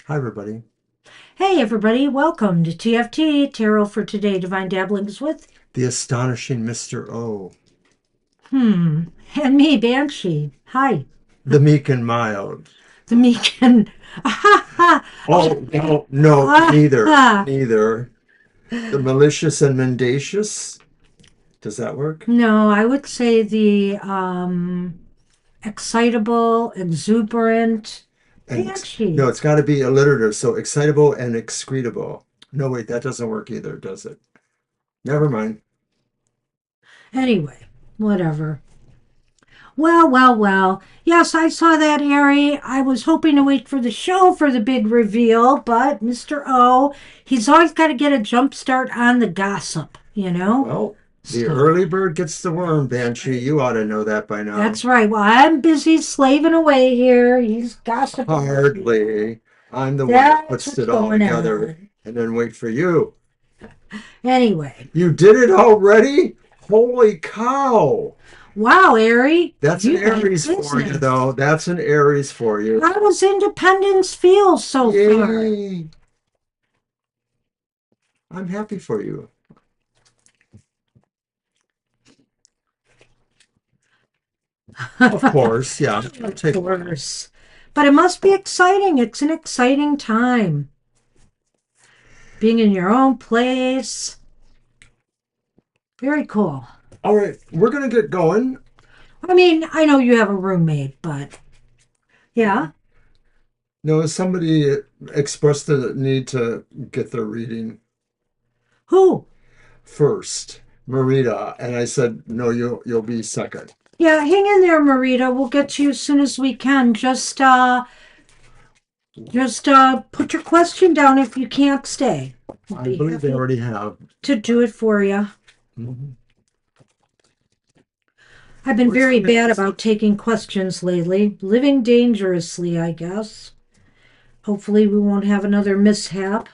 Hi, everybody. Hey everybody, welcome to TFT, Tarot for Today, Divine Dabblings with, The astonishing Mr. O. and me, Banshee. Hi. The meek and mild. The meek and, Oh, no, no, neither. ah, Neither. The malicious and mendacious. Does that work? no, I would say the, excitable, exuberant No, Banshee. it's got to be alliterative. So excitable and excretable. No, wait, that doesn't work either, does it? Never mind. Anyway, whatever. Well. Yes, I saw that, Harry. I was hoping to wait for the show for the big reveal, but Mr. O, he's always got to get a jump start on the gossip, you know? Well, the So, early bird gets the worm, that's Banshee. right. You ought to know that by now. That's right. Well, I'm busy slaving away here. He's gossiping. Hardly. I'm the one that That's puts what's it all going together on. and then wait for you. Anyway, You did it already? Holy cow. wow, Harry, That's an you mean Aries for you, business. though. That's an Aries for you. How does independence feel so far? Yay. I'm happy for you. Of course, yeah. Of Take course. But it must be exciting. It's an exciting time. Being in your own place. Very cool. All right, we're gonna get going. I mean, I know you have a roommate, but yeah. No, somebody expressed the need to get their reading Who? first, Marita, and I said, no, you'll be second. Yeah, hang in there, Marita. We'll get to you as soon as we can. Just put your question down if you can't stay. We'll I be believe they happy already have. to do it for you. Mhm. I've been We're very starting. bad about taking questions lately. Living dangerously, I guess. Hopefully, we won't have another mishap.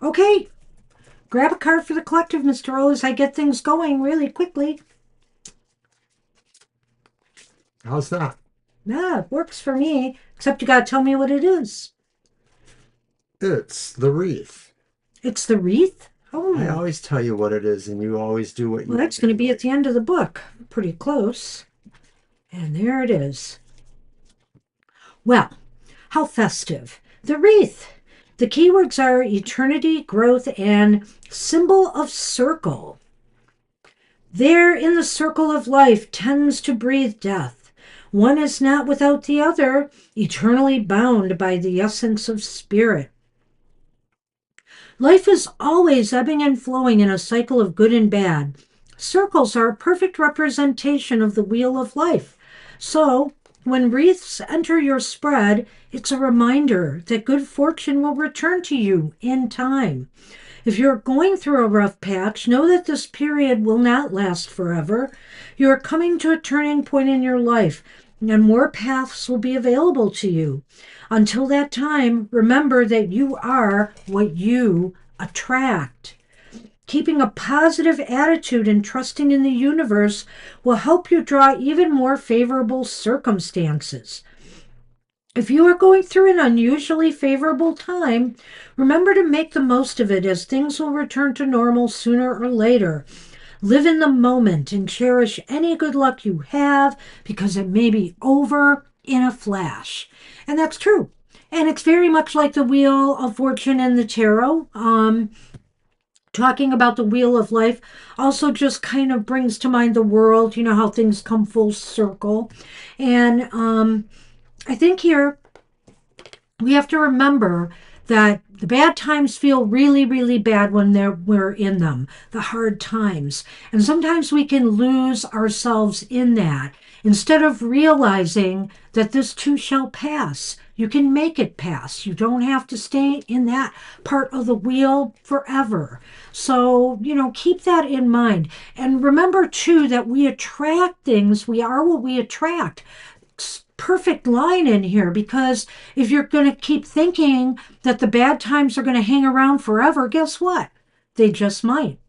Okay, grab a card for the collective, Mr. O, as I get things going really quickly. How's that? Yeah, it works for me, except you gotta tell me what it is. It's the wreath. It's the wreath? I Oh, always tell you what it is, and you always do what well, you that's want going to be at anyway. the end of the book. Pretty close. And there it is. Well, how festive. The wreath. The keywords are eternity, growth, and symbol of circle. There in the circle of life tends to breathe death. One is not without the other, eternally bound by the essence of spirit. Life is always ebbing and flowing in a cycle of good and bad. Circles are a perfect representation of the wheel of life. So, when wreaths enter your spread, it's a reminder that good fortune will return to you in time. If you're going through a rough patch, know that this period will not last forever. You are coming to a turning point in your life, and more paths will be available to you. Until that time, remember that you are what you attract. Keeping a positive attitude and trusting in the universe will help you draw even more favorable circumstances. If you are going through an unusually favorable time, remember to make the most of it as things will return to normal sooner or later. Live in the moment and cherish any good luck you have because it may be over in a flash. And that's true. And it's very much like the Wheel of Fortune and the Tarot. Talking about the Wheel of Life also just kind of brings to mind the world, you know, how things come full circle. And I think here we have to remember that the bad times feel really, really bad when we're in them, the hard times. And sometimes we can lose ourselves in that instead of realizing that this too shall pass. You can make it pass. You don't have to stay in that part of the wheel forever. So, you know, keep that in mind. And remember, too, that we attract things. We are what we attract. Perfect line in here because if you're going to keep thinking that the bad times are going to hang around forever, guess what? They just might.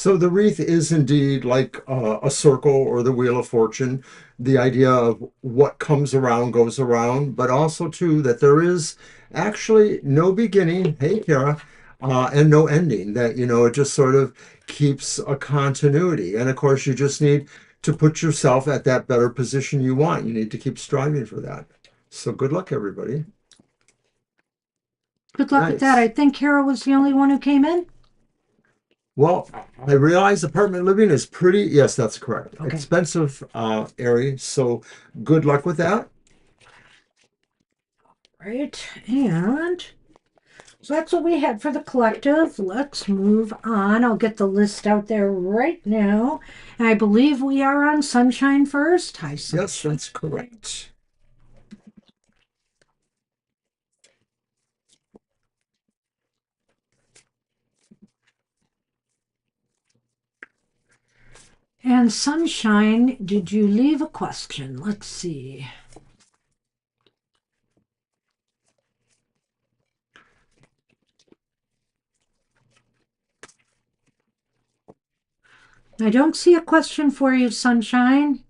So the wreath is indeed like a circle or the wheel of fortune, the idea of what comes around goes around, but also too that there is actually no beginning, hey Kara, and no ending. That it just sort of keeps a continuity. And of course, you just need to put yourself at that better position you want. You need to keep striving for that. So good luck, everybody. Good luck with that. I Nice. think Carol was the only one who came in. Well, I realize apartment living is pretty, yes, that's correct. Okay. Expensive area. So good luck with that. Right. And so that's what we had for the collective. Let's move on. I'll get the list out there right now. And I believe we are on Sunshine first. Hi, Yes, Sunshine. that's correct. And Sunshine, did you leave a question? Let's see. I don't see a question for you, Sunshine.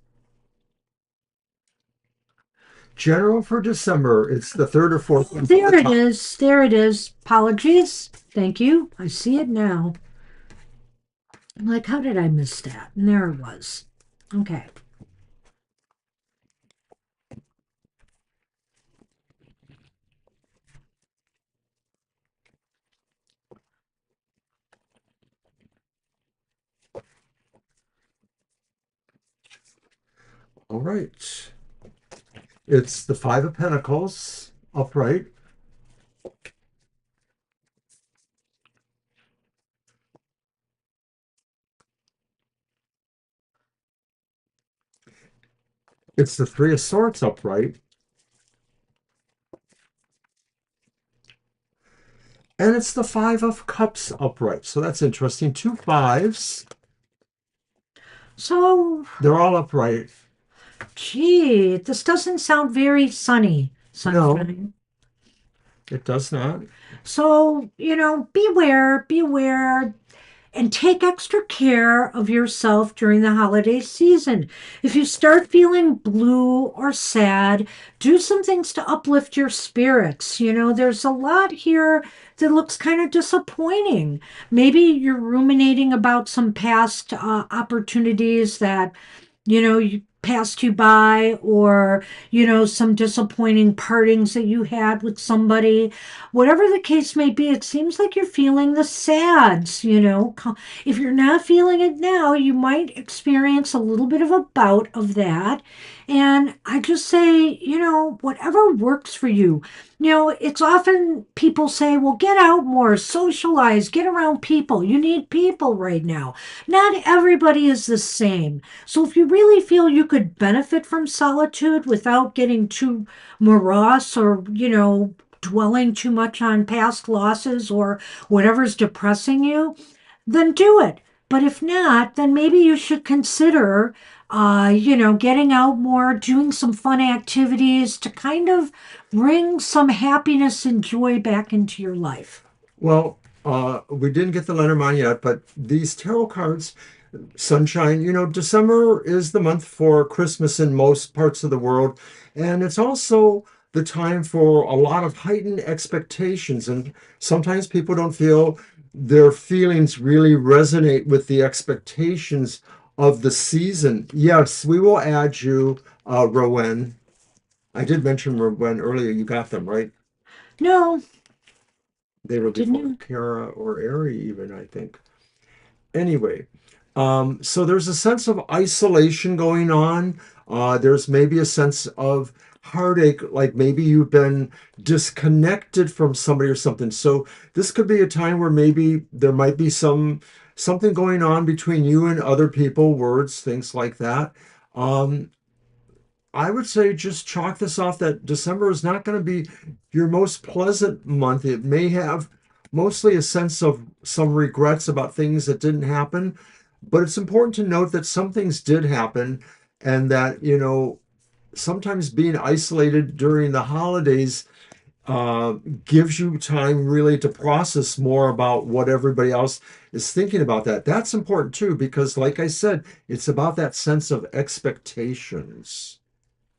General for December, it's the third or fourth one from the There it top. is. There it is. Apologies. Thank you. I see it now. I'm like, how did I miss that? And there it was. Okay. All right. It's the Five of Pentacles upright. It's the Three of Swords upright. And it's the Five of Cups upright. So that's interesting. Two fives. So, They're all upright. gee, this doesn't sound very sunny, No, Sunshine. it does not. So, beware, and take extra care of yourself during the holiday season. If you start feeling blue or sad, do some things to uplift your spirits. There's a lot here that looks kind of disappointing. Maybe you're ruminating about some past opportunities that you passed you by, or some disappointing partings that you had with somebody. Whatever the case may be, it seems like you're feeling the sads. If you're not feeling it now, you might experience a little bit of a bout of that. And I just say, whatever works for you. It's often people say, well, get out more, socialize, get around people. You need people right now. Not everybody is the same. So if you really feel you could benefit from solitude without getting too morose, or, dwelling too much on past losses or whatever's depressing you, then do it. But if not, then maybe you should consider, getting out more, doing some fun activities to kind of bring some happiness and joy back into your life. Well, we didn't get the Lenormand yet, but these tarot cards, Sunshine, December is the month for Christmas in most parts of the world. And it's also the time for a lot of heightened expectations. And sometimes people don't feel their feelings really resonate with the expectations of the season. Yes, we will add you, Rowan. I did mention Rowan earlier. You got them, right? No, They were didn't before you? Kara or Ari, even, I think. Anyway, so there's a sense of isolation going on. There's maybe a sense of heartache, like maybe you've been disconnected from somebody or something. So this could be a time where maybe there might be something going on between you and other people, words, things like that. Um, I would say just chalk this off that December is not going to be your most pleasant month. It may have mostly a sense of some regrets about things that didn't happen, but it's important to note that some things did happen and that, sometimes being isolated during the holidays uh, gives you time really to process more about what everybody else is thinking about that. That's important too, because like I said, it's about that sense of expectations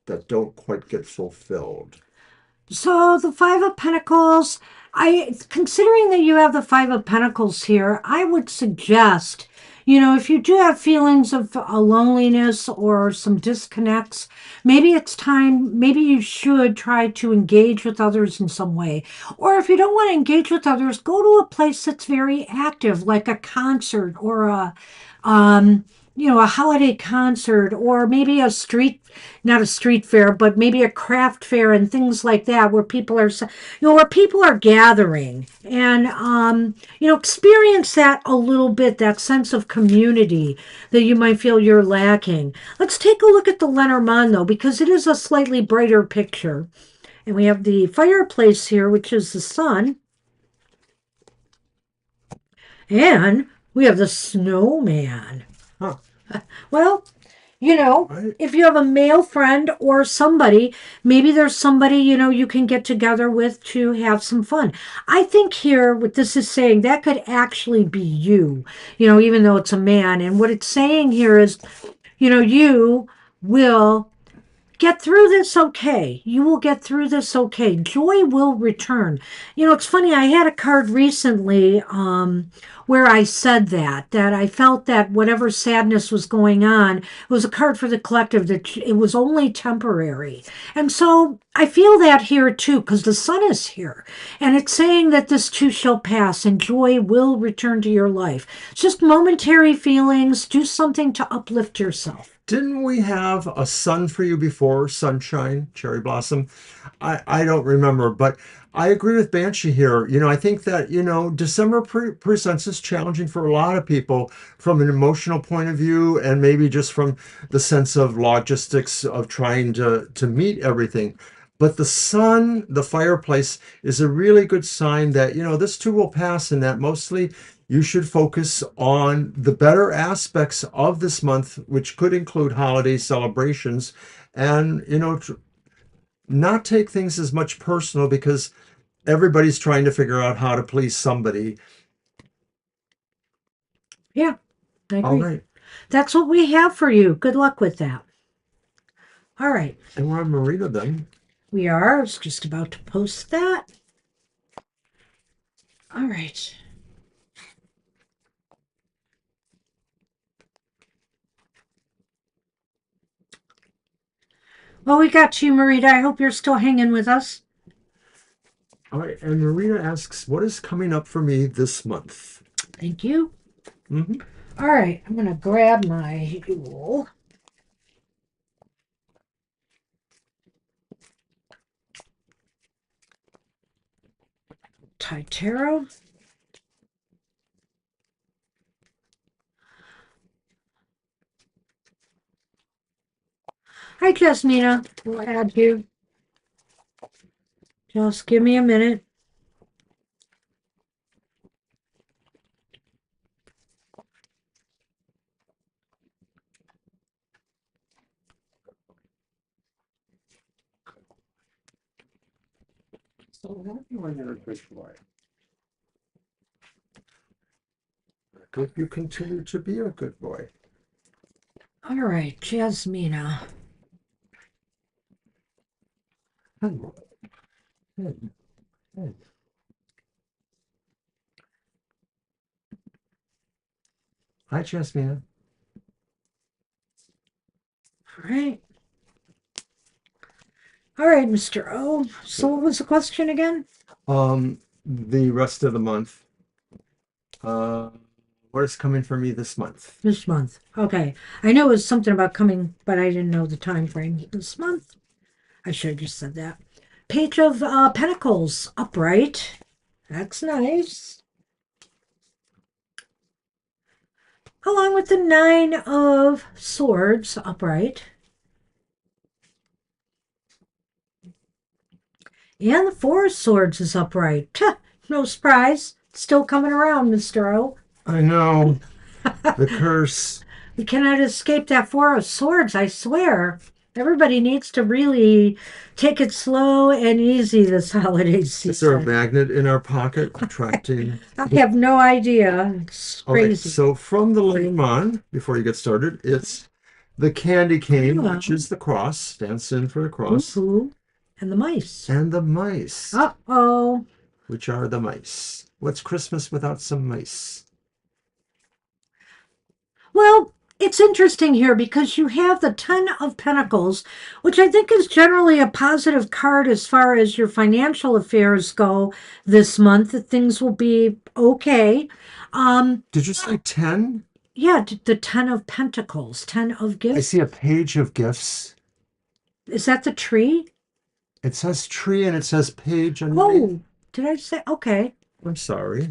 that don't quite get fulfilled. So the Five of Pentacles, I considering that you have the Five of Pentacles here, I would suggest, if you do have feelings of a loneliness or some disconnects, maybe it's time, maybe you should try to engage with others in some way. Or if you don't want to engage with others, go to a place that's very active, like a concert or um, a holiday concert, or maybe not a street fair, but maybe a craft fair and things like that, where where people are gathering and, experience that a little bit, that sense of community that you might feel you're lacking. Let's take a look at the Lenormand, though, because it is a slightly brighter picture. And we have the fireplace here, which is the sun, and we have the snowman. Huh. Well, Right. if you have a male friend or somebody, maybe there's somebody, you can get together with to have some fun. I think here, what this is saying, that could actually be you, even though it's a man. And what it's saying here is, you will get through this okay. You will get through this okay. Joy will return. It's funny. I had a card recently where I said that I felt that whatever sadness was going on, it was a card for the collective, that it was only temporary. And so I feel that here too, because the sun is here. And it's saying that this too shall pass and joy will return to your life. It's just momentary feelings. Do something to uplift yourself. Didn't we have a sun for you before? Sunshine, cherry blossom. I don't remember, but I agree with Banshee here. I think that, December presents is challenging for a lot of people from an emotional point of view, and maybe just from the sense of logistics of trying to meet everything. But the sun, the fireplace, is a really good sign that, this too will pass, and that mostly you should focus on the better aspects of this month, which could include holiday celebrations, and, not take things as much personal, because everybody's trying to figure out how to please somebody. Yeah, I All agree. right. That's what we have for you. Good luck with that. All right. And we're on Marina then. We are. I was just about to post that. All right. Well, we got you, Marita. I hope you're still hanging with us. All right. And Marina asks, what is coming up for me this month? Thank you. Hmm. All right. I'm going to grab my jewel. Tarot. Hi, Jasmina. We'll add you. Just give me a minute. So how do you want your good boy? I hope you continue to be a good boy. All right, Jasmina. Good. Good. Good. Hi, Jasmina. All right. All right, Mr. O. So what was the question again? The rest of the month. Uh, what is coming for me this month? This month. Okay. I know it was something about coming, but I didn't know the time frame. This month. I should have just said that. Page of Pentacles, upright. That's nice. Along with the Nine of Swords, upright. And the Four of Swords is upright. No surprise. Still coming around, Mr. O. I know. The curse. We cannot escape that Four of Swords, I swear. Everybody needs to really take it slow and easy this holiday Is there a season. magnet in our pocket attracting? I have no idea. It's All right, crazy. so from the Lenormand, before you get started, it's the candy cane, Yeah. which is the cross, stands in for the cross, Boo-hoo. And the mice. and the mice, Uh-oh. which are the mice. What's Christmas without some mice? Well, it's interesting here because you have the Ten of Pentacles, which I think is generally a positive card as far as your financial affairs go this month. That things will be okay. Um, Did you say 10? yeah, the Ten of Pentacles, Ten of I Gifts. see a page of gifts. Is that the tree? It says tree and it says page underneath. Oh, did I say? Okay. I'm sorry.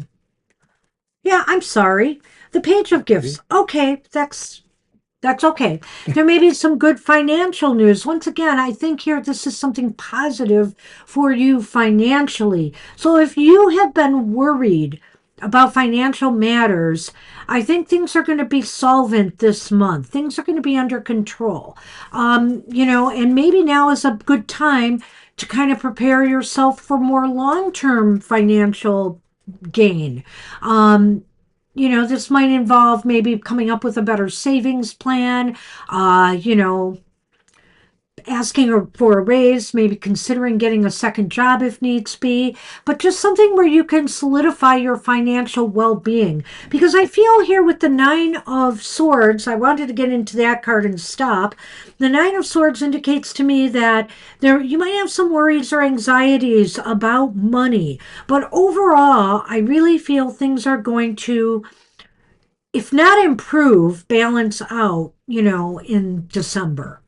Yeah, I'm sorry. The Page of Okay. Gifts. Okay, that's okay. There may be some good financial news. Once again, I think here this is something positive for you financially. So if you have been worried about financial matters, I think things are going to be solvent this month. Things are going to be under control. And maybe now is a good time to kind of prepare yourself for more long-term financial gain. Um, this might involve maybe coming up with a better savings plan, uh, you know, asking for a raise, maybe considering getting a second job if needs be, but just something where you can solidify your financial well being. Because I feel here with the Nine of Swords, I wanted to get into that card and stop. The Nine of Swords indicates to me that you might have some worries or anxieties about money, but overall, I really feel things are going to, if not improve, balance out, in December.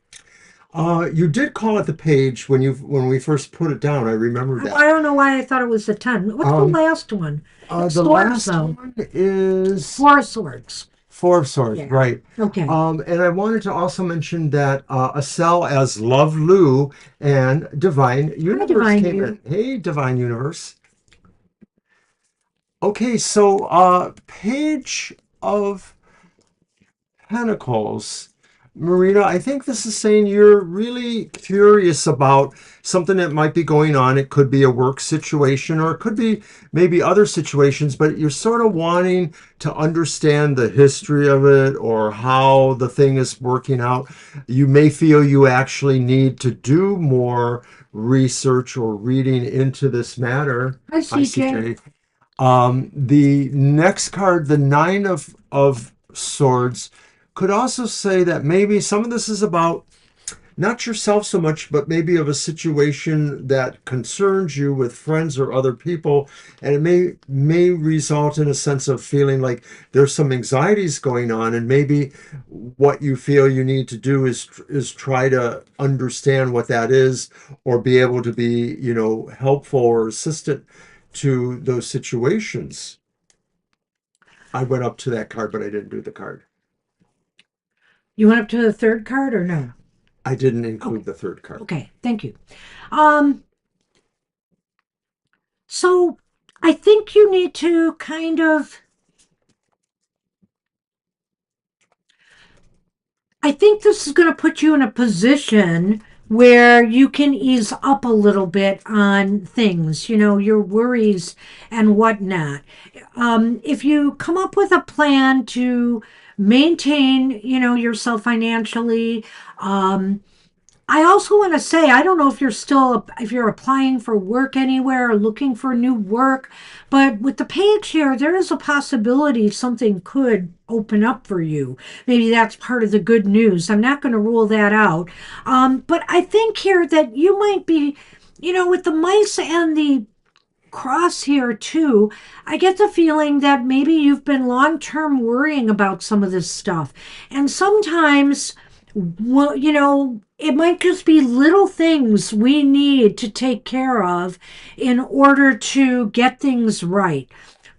You did call it the page when we first put it down. I remember I that. don't know why I thought it was a 10. What's the Um, last one? It's the swords, last though. one is Four swords. Four of Swords, Yeah. right? Okay. And I wanted to also mention that a cell as Love Lou and Divine Hi, Universe Divine came in. You. Hey, Divine Universe. Okay, so Page of Pentacles. Marina, I think this is saying you're really curious about something that might be going on. It could be a work situation or it could be maybe other situations, but you're sort of wanting to understand the history of it or how the thing is working out. You may feel you actually need to do more research or reading into this matter. Hi, Hi, CJ. CJ. The next card, the Nine of Swords, could also say that maybe some of this is about not yourself so much, but maybe of a situation that concerns you with friends or other people, and it may result in a sense of feeling like there's some anxieties going on, and maybe what you feel you need to do is try to understand what that is, or be able to be helpful or assistant to those situations. I went up to that card, but I didn't do the card. You went up to the third card or no? I didn't Okay. include the third card. Okay. Thank you. Um, so I think you need to kind of, I think this is going to put you in a position where you can ease up a little bit on things, your worries and whatnot. If you come up with a plan to maintain, yourself financially, I also want to say, I don't know if you're applying for work anywhere or looking for new work, but with the page here, there is a possibility something could open up for you. Maybe that's part of the good news. I'm not going to rule that out. But I think here that you might be, with the mice and the cross here too, I get the feeling that maybe you've been long term worrying about some of this stuff. And sometimes, well, it might just be little things we need to take care of in order to get things right.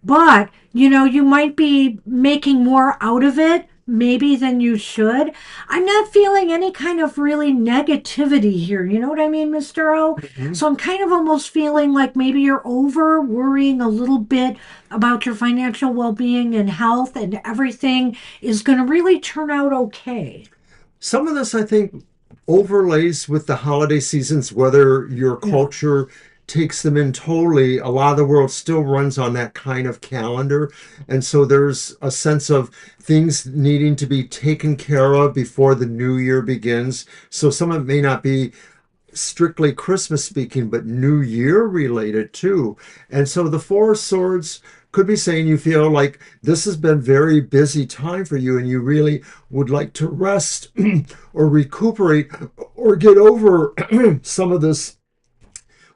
But, you might be making more out of it maybe than you should. I'm not feeling any kind of really negativity here. You know what I mean, Mr. O? Mhm. So I'm kind of almost feeling like maybe you're over worrying a little bit about your financial well being and health, and everything is going to really turn out okay. Some of this, I think, overlays with the holiday seasons, whether your Yeah. culture takes them in totally, a lot of the world still runs on that kind of calendar. And so there's a sense of things needing to be taken care of before the new year begins. So some of it may not be strictly Christmas speaking, but New Year related too. And so the Four of Swords could be saying you feel like this has been very busy time for you and you really would like to rest or recuperate or get over some of this.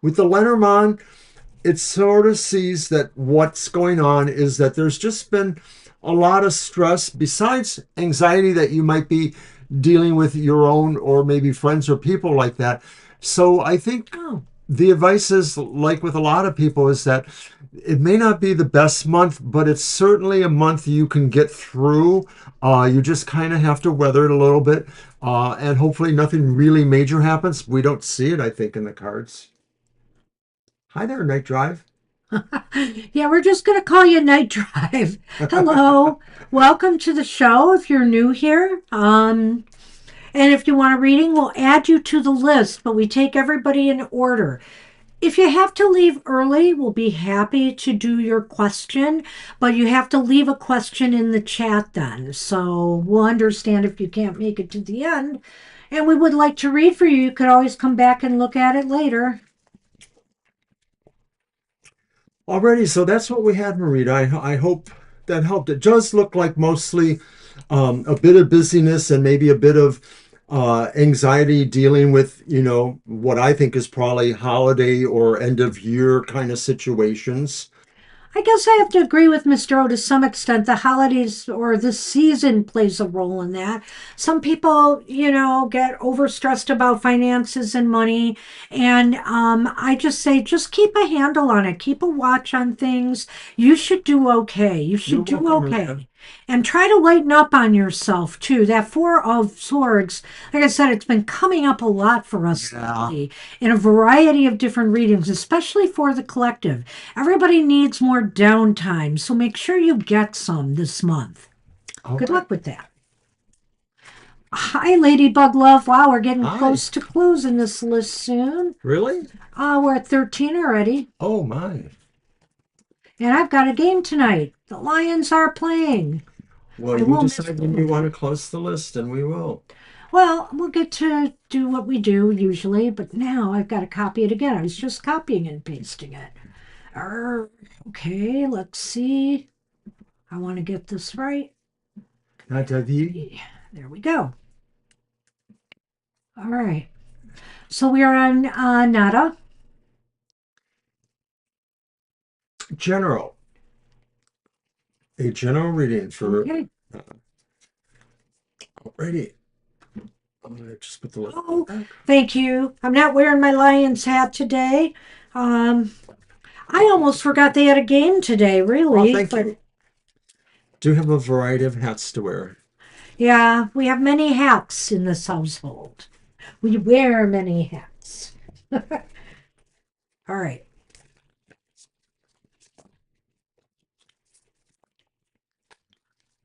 With the Lenormand, it sort of sees that what's going on is that there's just been a lot of stress besides anxiety that you might be dealing with your own or maybe friends or people like that. So I think Oh, the advice is like with a lot of people is that it may not be the best month, but it's certainly a month you can get through. You just kind of have to weather it a little bit, and hopefully nothing really major happens. We don't see it, I think, in the cards. Hi there, Night Drive. yeah, we're just going to call you Night Drive. Hello. Welcome to the show if you're new here. And if you want a reading, we'll add you to the list, but we take everybody in order. If you have to leave early, we'll be happy to do your question, but you have to leave a question in the chat then. So we'll understand if you can't make it to the end. And we would like to read for you. You could always come back and look at it later. Alrighty, so that's what we had, Marita. I hope that helped. It does look like mostly a bit of busyness and maybe a bit of anxiety dealing with, what I think is probably holiday or end of year kind of situations. I guess I have to agree with Mr. O to some extent. The holidays or the season plays a role in that. Some people, get overstressed about finances and money. And I just say, just keep a handle on it, keep a watch on things. You should do okay. You You're should do welcome, Marita. okay. And try to lighten up on yourself too. That Four of Swords, like I said, it's been coming up a lot for us Yeah. lately in a variety of different readings, especially for the collective. Everybody needs more downtime, so make sure you get some this month. All Good right. luck with that. Hi, Ladybug Love. Wow, we're getting Hi. close to closing this list soon. Really? We're at 13 already, Oh my. and I've got a game tonight. The Lions are playing. Well, I you will miss decide when you them. want to close the list, and we will. Well, we'll get to do what we do usually, but now I've got to copy it again. I was just copying and pasting it. Arr, okay, let's see. I want to get this right. Natavi. There we go. All right. So we are on Nada. General. A general reading for. Okay. Alrighty. Just put the list Oh, back. thank you. I'm not wearing my Lions hat today. Um, I almost forgot they had a game today, Oh, really. thank But you. Do have a variety of hats to wear. yeah, we have many hats in this household. We wear many hats. All right.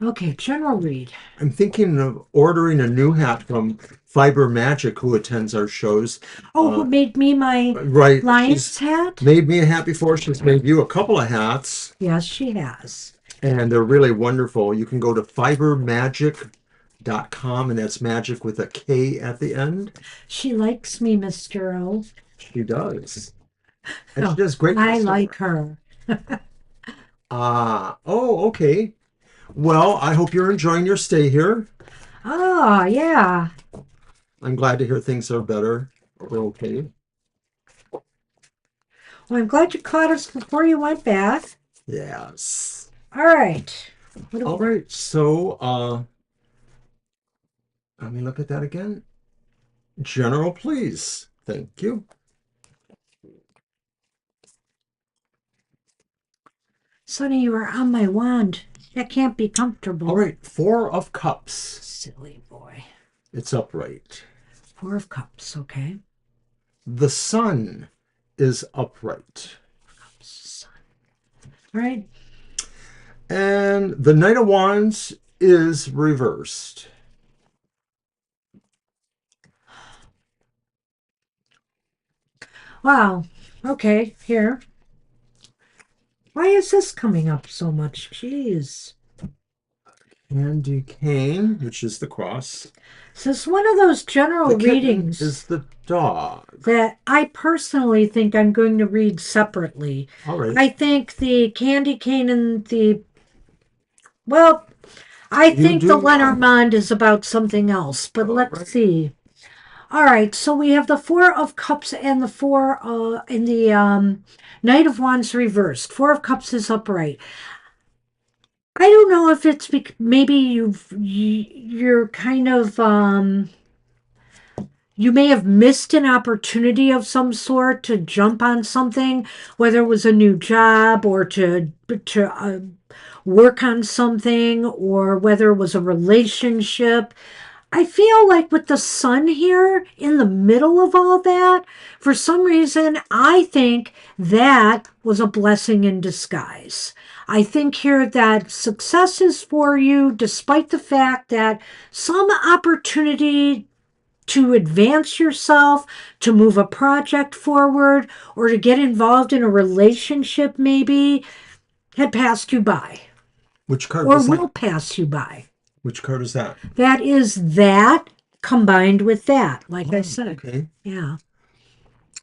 Okay, general read. I'm thinking of ordering a new hat from Fiber Magic, who attends our shows. Oh, who made me my Right. She's Lions hat? made me a hat before. She's made you a couple of hats, Yes, she has. and they're really wonderful. You can go to fibermagic.com, and that's magic with a K at the end. She likes me, Mr. O. She does. And she Oh, does great I custom like work. her. Oh, okay. Well, I hope you're enjoying your stay here. Oh, yeah. I'm glad to hear things are better or okay. Well, I'm glad you caught us before you went back. Yes. All right. What do All we- right. So, let me look at that again. General, please. Thank you. Sonny, you are on my wand. That can't be All comfortable. right. Four of Cups. Silly boy. It's upright. Four of Cups, okay. The Sun is upright. Cups. All right. And the Knight of Wands is reversed. Wow. Okay, here. Why is this coming up so much? Jeez. Candy cane, which is the cross. So it's one of those The general kitten readings is the dog. that I personally think I'm going to read separately. All right. I think the candy cane and well, I You think the do well. Lenormand is about something else, but All let's right. see. All right, so we have the Four of Cups and the Four in the Knight of Wands reversed. Four of Cups is upright. I don't know if it's maybe you're kind of you may have missed an opportunity of some sort to jump on something, whether it was a new job or to work on something, or whether it was a relationship. I feel like with the sun here in the middle of all that, for some reason, I think that was a blessing in disguise. I think here that success is for you, despite the fact that some opportunity to advance yourself, to move a project forward, or to get involved in a relationship maybe had passed you by Which card or was will that? pass you by. Which card is that? That is that combined with that, like I Oh, said. okay. Yeah,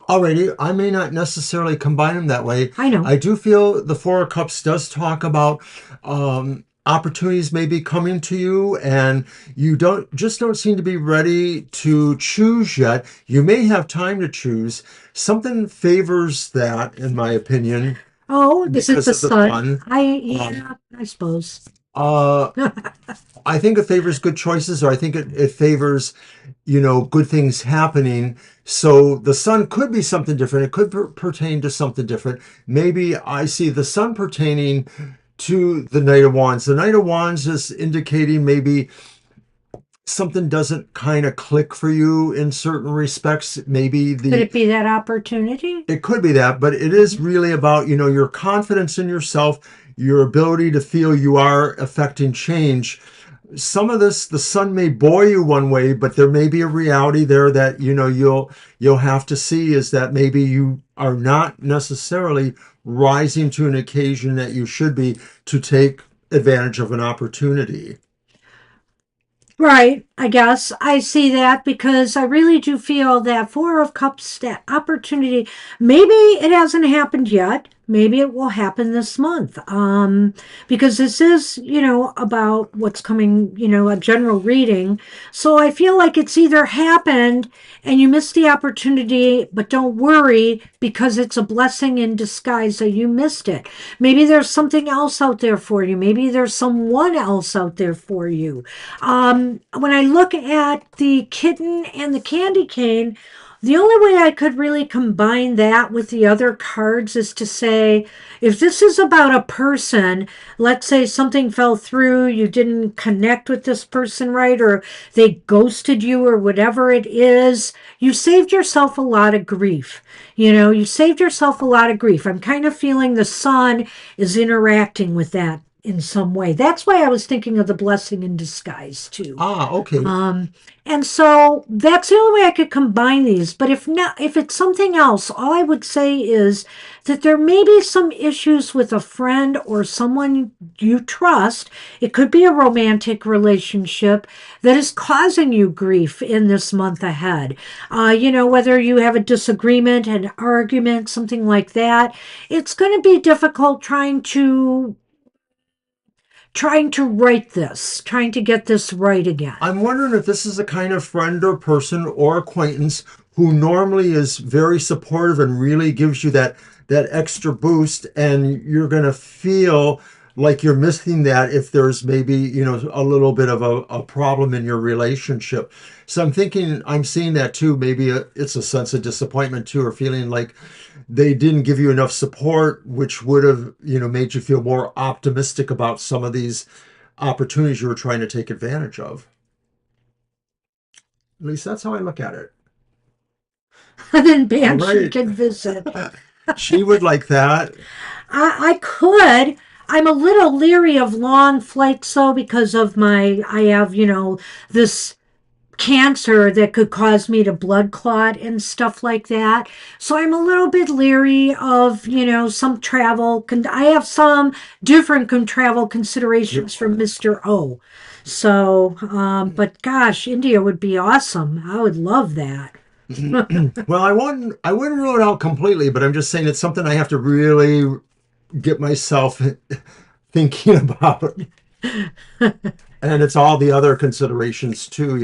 Alrighty, I may not necessarily combine them that way. I know. I do feel the Four of Cups does talk about opportunities maybe coming to you, and you don't seem to be ready to choose yet. You may have time to choose. Something favors that, in my opinion, Oh, this is because the of the sun. sun. Um, Yeah, I suppose. uh, I think it favors good choices, or I think it favors, good things happening. So the sun could be something different. It could pertain to something different. Maybe I see the sun pertaining to the Knight of Wands. The Knight of Wands is indicating maybe something doesn't kind of click for you in certain respects. Maybe Could it be that opportunity? it could be that, but it is really about, your confidence in yourself, your ability to feel you are affecting change. Some of this, the sun may bore you one way, but there may be a reality there that you'll have to see, is that maybe you are not necessarily rising to an occasion that you should be to take advantage of an opportunity. Right, I guess I see that because I really do feel that Four of Cups, that opportunity, maybe it hasn't happened yet. Maybe it will happen this month. Because this is, about what's coming, a general reading. So I feel like it's either happened and you missed the opportunity, but don't worry because it's a blessing in disguise that you missed it. Maybe there's something else out there for you. Maybe there's someone else out there for you. When I look at the kitten and the candy cane, the only way I could really combine that with the other cards is to say, if this is about a person, let's say something fell through, you didn't connect with this person right, or they ghosted you, or whatever it is, you saved yourself a lot of grief. You saved yourself a lot of grief. I'm kind of feeling the sun is interacting with that in some way. That's why I was thinking of the blessing in disguise too. Ah, okay. Um, and so that's the only way I could combine these. But if not, if it's something else, all I would say is that there may be some issues with a friend or someone you trust. It could be a romantic relationship that is causing you grief in this month ahead. Whether you have a disagreement, an argument, something like that, it's going to be difficult trying to write this, trying to get this right again. I'm wondering if this is a kind of friend or person or acquaintance who normally is very supportive and really gives you that extra boost, and you're going to feel like you're missing that if there's maybe a little bit of a problem in your relationship. So I'm seeing that too. Maybe it's a sense of disappointment too, or feeling like they didn't give you enough support, which would have made you feel more optimistic about some of these opportunities you were trying to take advantage of. At least that's how I look at it. And then All Banshee right. can visit. She would like that. I could. I'm a little leery of long flights though because of I have, this cancer that could cause me to blood clot and stuff like that. So I'm a little bit leery of, some travel. I have some different travel considerations from Mr. O. So, but gosh, India would be awesome. I would love that. Well, I wouldn't rule it out completely, but I'm just saying it's something I have to really get myself thinking about. And it's all the other considerations too,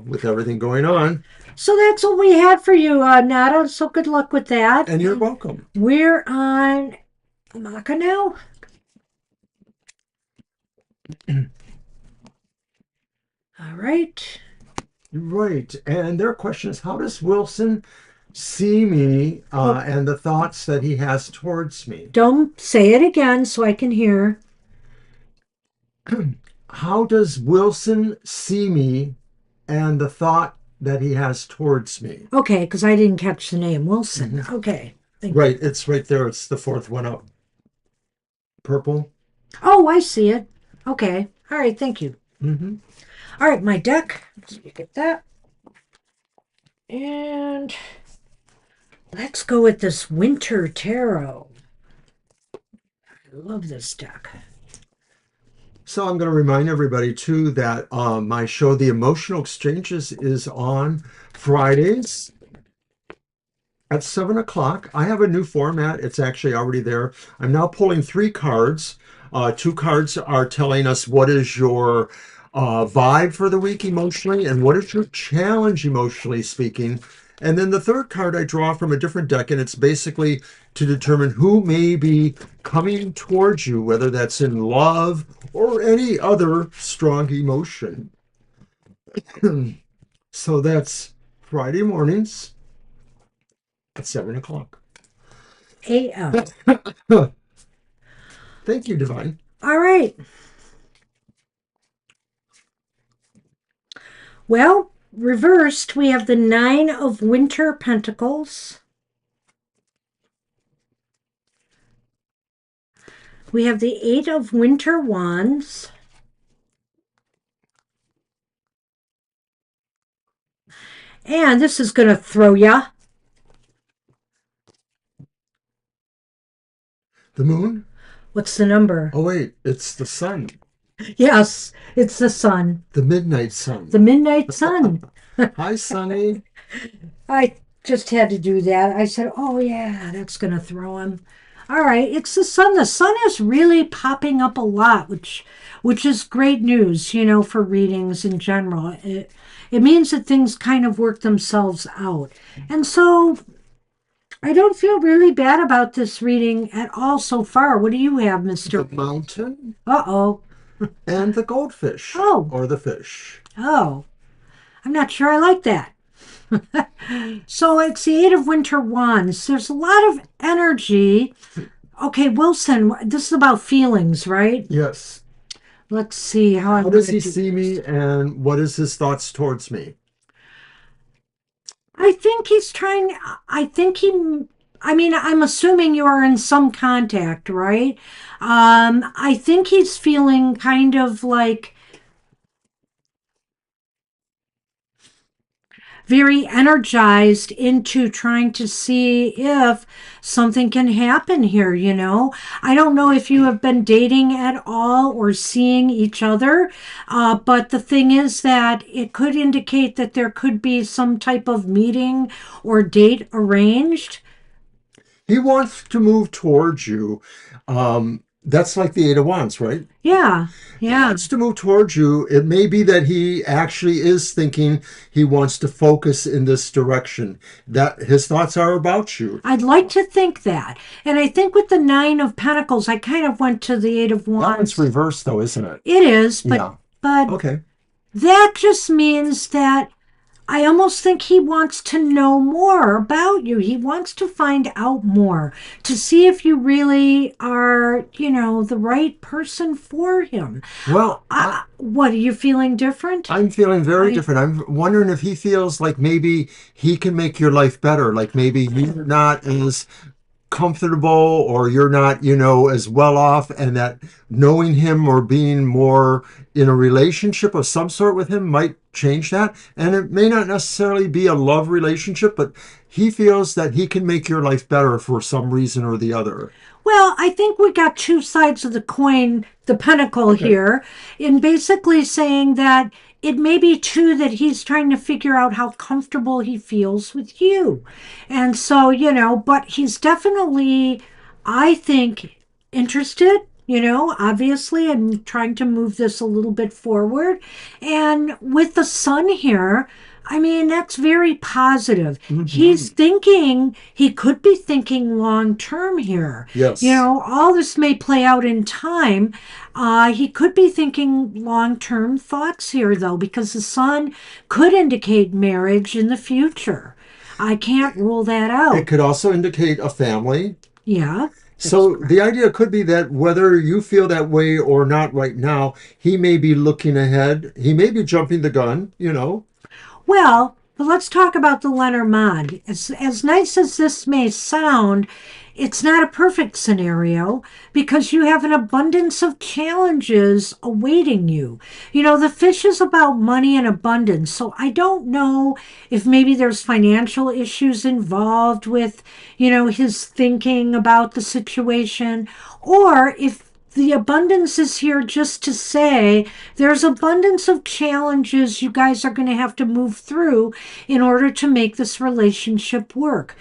with everything going on. So that's what we had for you, Nada. So good luck with that. And you're welcome. We're on Maka now. All right. Right. And their question is, how does Wilson see me and the thoughts that he has towards me? Don't say it again so I can hear. How does Wilson see me and the thought that he has towards me? Okay, because I didn't catch the name. Wilson. Okay. Thank you. Right. It's right there. It's the fourth one up. Purple. Oh, I see it. Okay. All right. Thank you. Mm-hmm. All right. My deck. Let's get that. And let's go with this Winter Tarot. I love this deck. So I'm going to remind everybody too that my show, The Emotional Exchanges, is on Fridays at 7 o'clock. I have a new format. It's actually already there. I'm now pulling 3 cards. 2 cards are telling us what is your vibe for the week emotionally and what is your challenge emotionally speaking. And then the third card I draw from a different deck, and it's basically to determine who may be coming towards you, whether that's in love or any other strong emotion. So that's Friday mornings at 7 o'clock. AM. Thank you, Divine. All right. Well, reversed, we have the Nine of Winter Pentacles. We have the Eight of Winter Wands. And this is going to throw ya. The moon? What's the number? Oh, wait, it's the sun. Yes, it's the sun. The midnight sun. The midnight sun. Hi, Sunny. I just had to do that. I said, oh, yeah, that's going to throw him. All right, it's the sun. The sun is really popping up a lot, which is great news, for readings in general. It means that things kind of work themselves out. And so I don't feel really bad about this reading at all so far. What do you have, Mr. The mountain Uh-oh. and the goldfish. Oh. Or the fish. Oh. I'm not sure I like that. So it's the Eight of Winter Wands. There's a lot of energy. Okay, Wilson, this is about feelings, right? Yes. Let's see how does he see me and what is his thoughts towards me? I think he's trying, I'm assuming you are in some contact, right? I think he's feeling kind of like very energized into trying to see if something can happen here, I don't know if you have been dating at all or seeing each other, but the thing is that it could indicate that there could be some type of meeting or date arranged. He wants to move towards you. That's like the Eight of Wands, right? Yeah, He yeah. wants to move towards you. It may be that he actually is thinking he wants to focus in this direction, that his thoughts are about you. I'd like to think that. And I think with the Nine of Pentacles, I kind of went to the Eight of That Wands. one's reversed, though, isn't it? It is, but Yeah. but Okay. that just means that I almost think he wants to know more about you. He wants to find out more to see if you really are, the right person for him. Well, What, are you feeling different? I'm feeling very different. I'm wondering if he feels like maybe he can make your life better. Like maybe you're not as comfortable or you're not, as well off, and that knowing him or being more in a relationship of some sort with him might change that. And it may not necessarily be a love relationship, but he feels that he can make your life better for some reason or the other. Well, I think we got two sides of the coin, the pentacle Okay. here, in basically saying that it may be true that he's trying to figure out how comfortable he feels with you. And so, but he's definitely, I think, interested, obviously, in trying to move this a little bit forward. And with the sun here, I mean, that's very positive. He's Hmm. thinking, he could be thinking long term here. Yes. All this may play out in time. He could be thinking long term thoughts here, though, because the sun could indicate marriage in the future. I can't rule that It out. could also indicate a family. Yeah, that's So the correct. idea could be that whether you feel that way or not right now, he may be looking ahead. He may be jumping the gun. Well, but let's talk about the Lenormand. As nice as this may sound, it's not a perfect scenario because you have an abundance of challenges awaiting you. The fish is about money and abundance. So I don't know if maybe there's financial issues involved with, his thinking about the situation, or if the abundance is here just to say there's abundance of challenges you guys are going to have to move through in order to make this relationship work.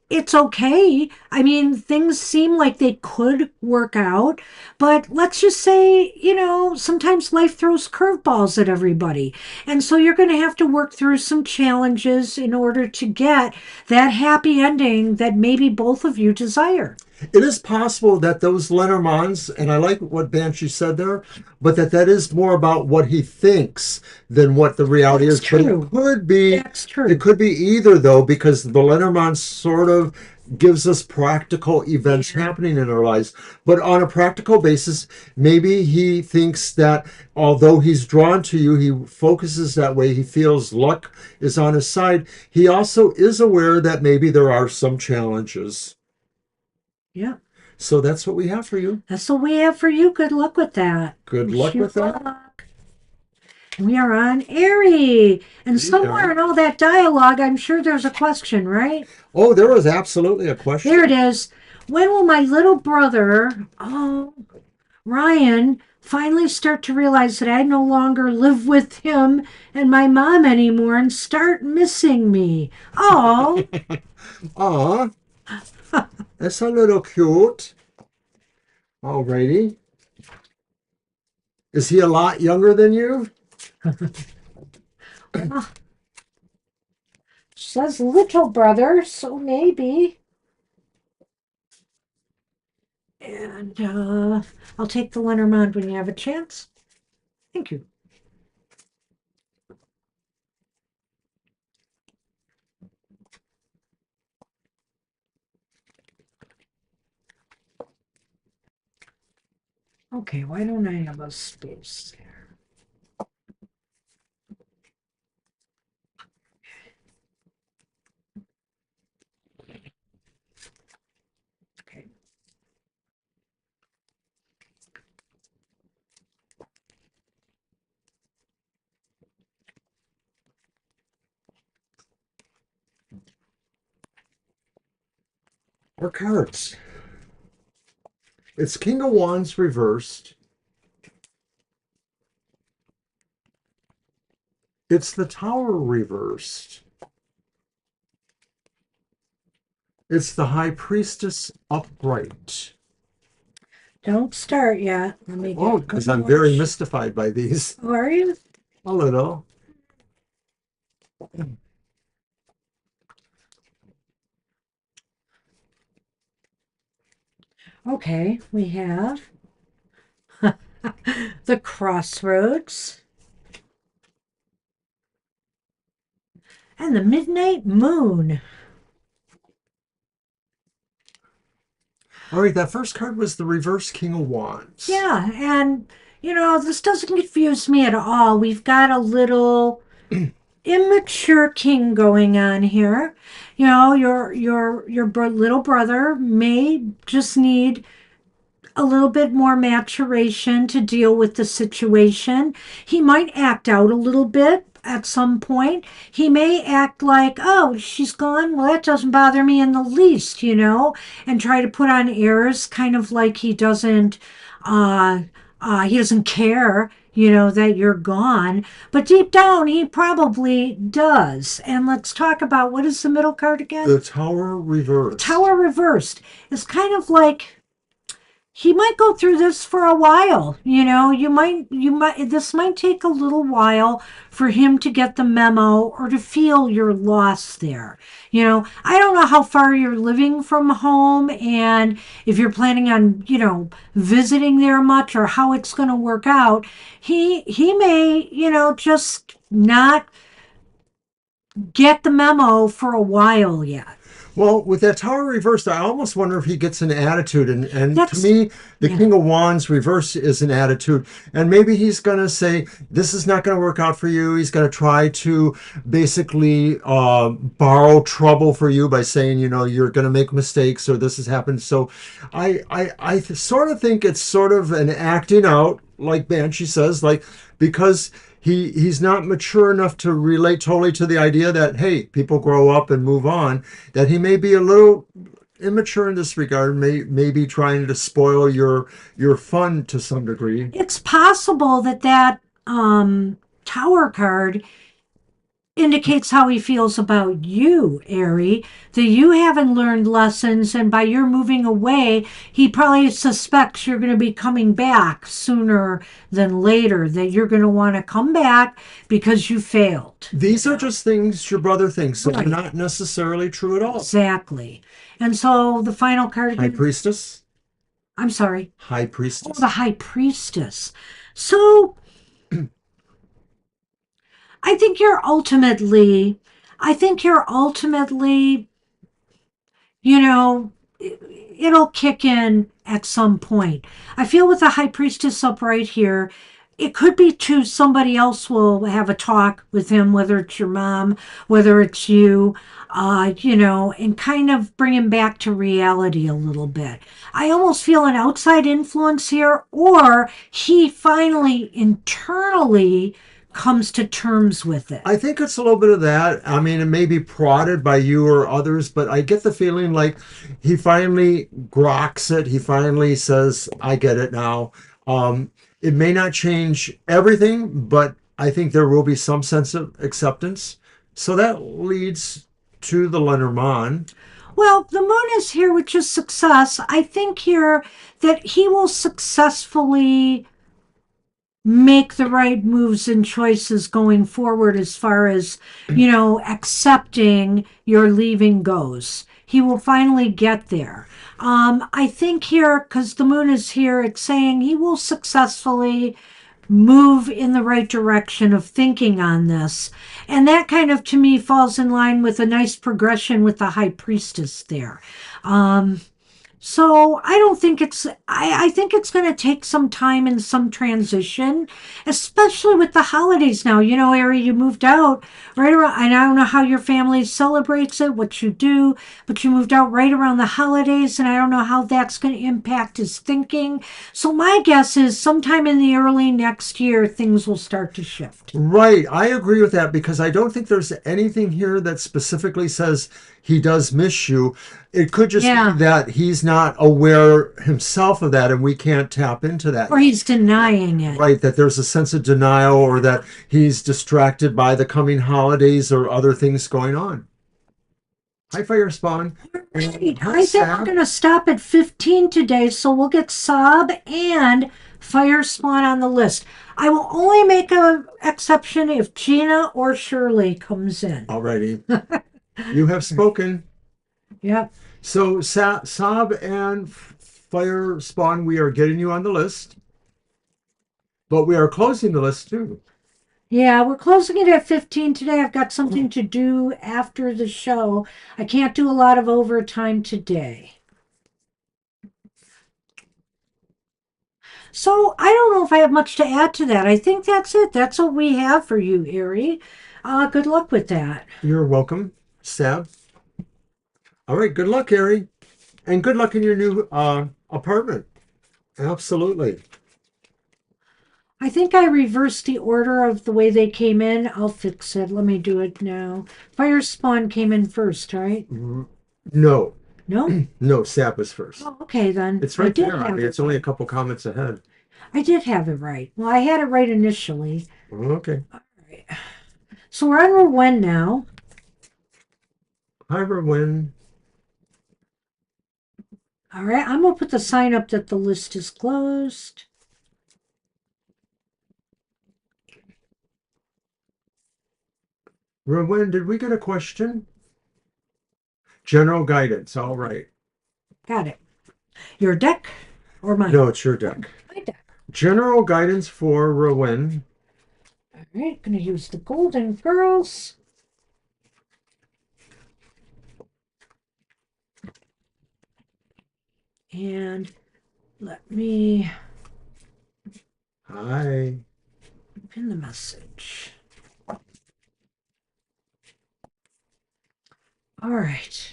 It's okay. I mean, things seem like they could work out, but let's just say, sometimes life throws curveballs at everybody. And so you're going to have to work through some challenges in order to get that happy ending that maybe both of you desire. It is possible that those Lenormands, and I like what Banshee said there, but that is more about what he thinks than what the reality That's is. But it true. could be, That's it true. could be either though, because the Lenormand sort of gives us practical events Yeah. happening in our lives. But on a practical basis, maybe he thinks that although he's drawn to you, he focuses that way, he feels luck is on his side. He also is aware that maybe there are some challenges. Yeah. So that's what we have for you. That's what we have for you. Good luck with that. Good Wish luck you with that. luck. We are on Airy. And See, somewhere Aaron. in all that dialogue, I'm sure there's a question, right? Oh, there was absolutely a There it question. is. When will my little brother, Ryan, finally start to realize that I no longer live with him and my mom anymore and start missing me? Oh, Aw, that's a little cute. Alrighty. Is he a lot younger than you? well, says little brother, so maybe. And I'll take the Lenormand when you have a chance. Thank you. Okay, why don't I have a space there? Okay. Or cards? It's King of Wands reversed. It's the Tower reversed. It's the High Priestess upright. Don't start yet. Let me Oh, get because one I'm more. very mystified by these. Oh, are you? A little. Okay, we have the crossroads and the midnight moon. All right, that first card was the reverse King of Wands. Yeah, and this doesn't confuse me at all. We've got a little. immature king going on here. You know, your little brother may just need a little bit more maturation to deal with the situation. He might act out a little bit at some point. He may act like, oh, she's gone. Well, that doesn't bother me in the least, and try to put on airs, kind of like uh, he doesn't care, that you're gone. But deep down, he probably does. And let's talk about what is the middle card again? The Tower reversed. Tower reversed is kind of like he might go through this for a while. This might take a little while for him to get the memo or to feel your loss there. I don't know how far you're living from home and if you're planning on, visiting there much or how it's going to work out. He may, just not get the memo for a while yet. Well, with that Tower reversed, I almost wonder if he gets an attitude. And to That's me, the yeah. King of Wands reverse is an attitude. And maybe he's going to say, this is not going to work out for you. He's going to try to basically borrow trouble for you by saying, you're going to make mistakes or this has happened. So I sort of think it's sort of an acting out, like Banshee says, like, because he's not mature enough to relate totally to the idea that, hey, people grow up and move on, that he may be a little immature in this regard, may be trying to spoil your fun to some degree. It's possible that tower card indicates how he feels about you, Ari, that you haven't learned lessons, and by your moving away, he probably suspects you're going to be coming back sooner than later, that you're going to want to come back because you failed. These are just things your brother thinks, so they're Right. not necessarily true at all. Exactly. And so the final card High again, Priestess? I'm sorry. High Oh, Priestess? the High Priestess. So I think you're ultimately, I think you're ultimately, you know, it'll kick in at some point. I feel with the High Priestess up right here, it could be too somebody else will have a talk with him, whether it's your mom, whether it's you, and kind of bring him back to reality a little bit. I almost feel an outside influence here, or he finally internally comes to terms with it. I think it's a little bit of that. I mean, it may be prodded by you or others, but I get the feeling like he finally groks it. He finally says, I get it now. It may not change everything, but I think there will be some sense of acceptance. So that leads to the Lenormand. Well, the moon is here, which is success. I think here that he will successfully make the right moves and choices going forward as far as, accepting your leaving goes. He will finally get there. I think here, because the moon is here, it's saying he will successfully move in the right direction of thinking on this. And that kind of, to me, falls in line with a nice progression with the high priestess there. So I don't think I think it's going to take some time and some transition, especially with the holidays now. Ari, you moved out right around, and I don't know how your family celebrates it, what you do, but you moved out right around the holidays, and I don't know how that's going to impact his thinking. So my guess is sometime in the early next year, things will start to shift. Right. I agree with that because I don't think there's anything here that specifically says he does miss you. It could just be Yeah. that he's not aware himself of that and we can't tap into that. Or he's denying it. Right. That there's a sense of denial or that he's distracted by the coming holidays or other things going on. Hi, Fire Spawn. Right. Hi, I think we're Sab. going to stop at 15 today, so we'll get Sob and Fire Spawn on the list. I will only make an exception if Gina or Shirley comes in. Alrighty. You have spoken. Yep. So, Sab and Fire Spawn, we are getting you on the list. But we are closing the list too. Yeah, we're closing it at 15 today. I've got something to do after the show. I can't do a lot of overtime today. So I don't know if I have much to add to that. I think that's it. That's what we have for you, Ari. Good luck with that. You're welcome, Stab. All right, good luck, Harry. And good luck in your new apartment. Absolutely. I think I reversed the order of the way they came in. I'll fix it. Let me do it now. Fire Spawn came in first, right? No, No? no, Sap was first. Oh, okay then. It's I right did there. I have mean, it it's only a right. couple comments ahead. I did have it right. Well, I had it right initially. Okay. All right. So we're on Rowan now. Hi, Win. All right. I'm going to put the sign up that the list is closed. Win, did we get a question? General guidance. All right. Got it. Your deck or mine? No, it's your deck. My deck. General guidance for Rowan. All right. Going to use the Golden Girls. And let me Hi. pin the message. All right.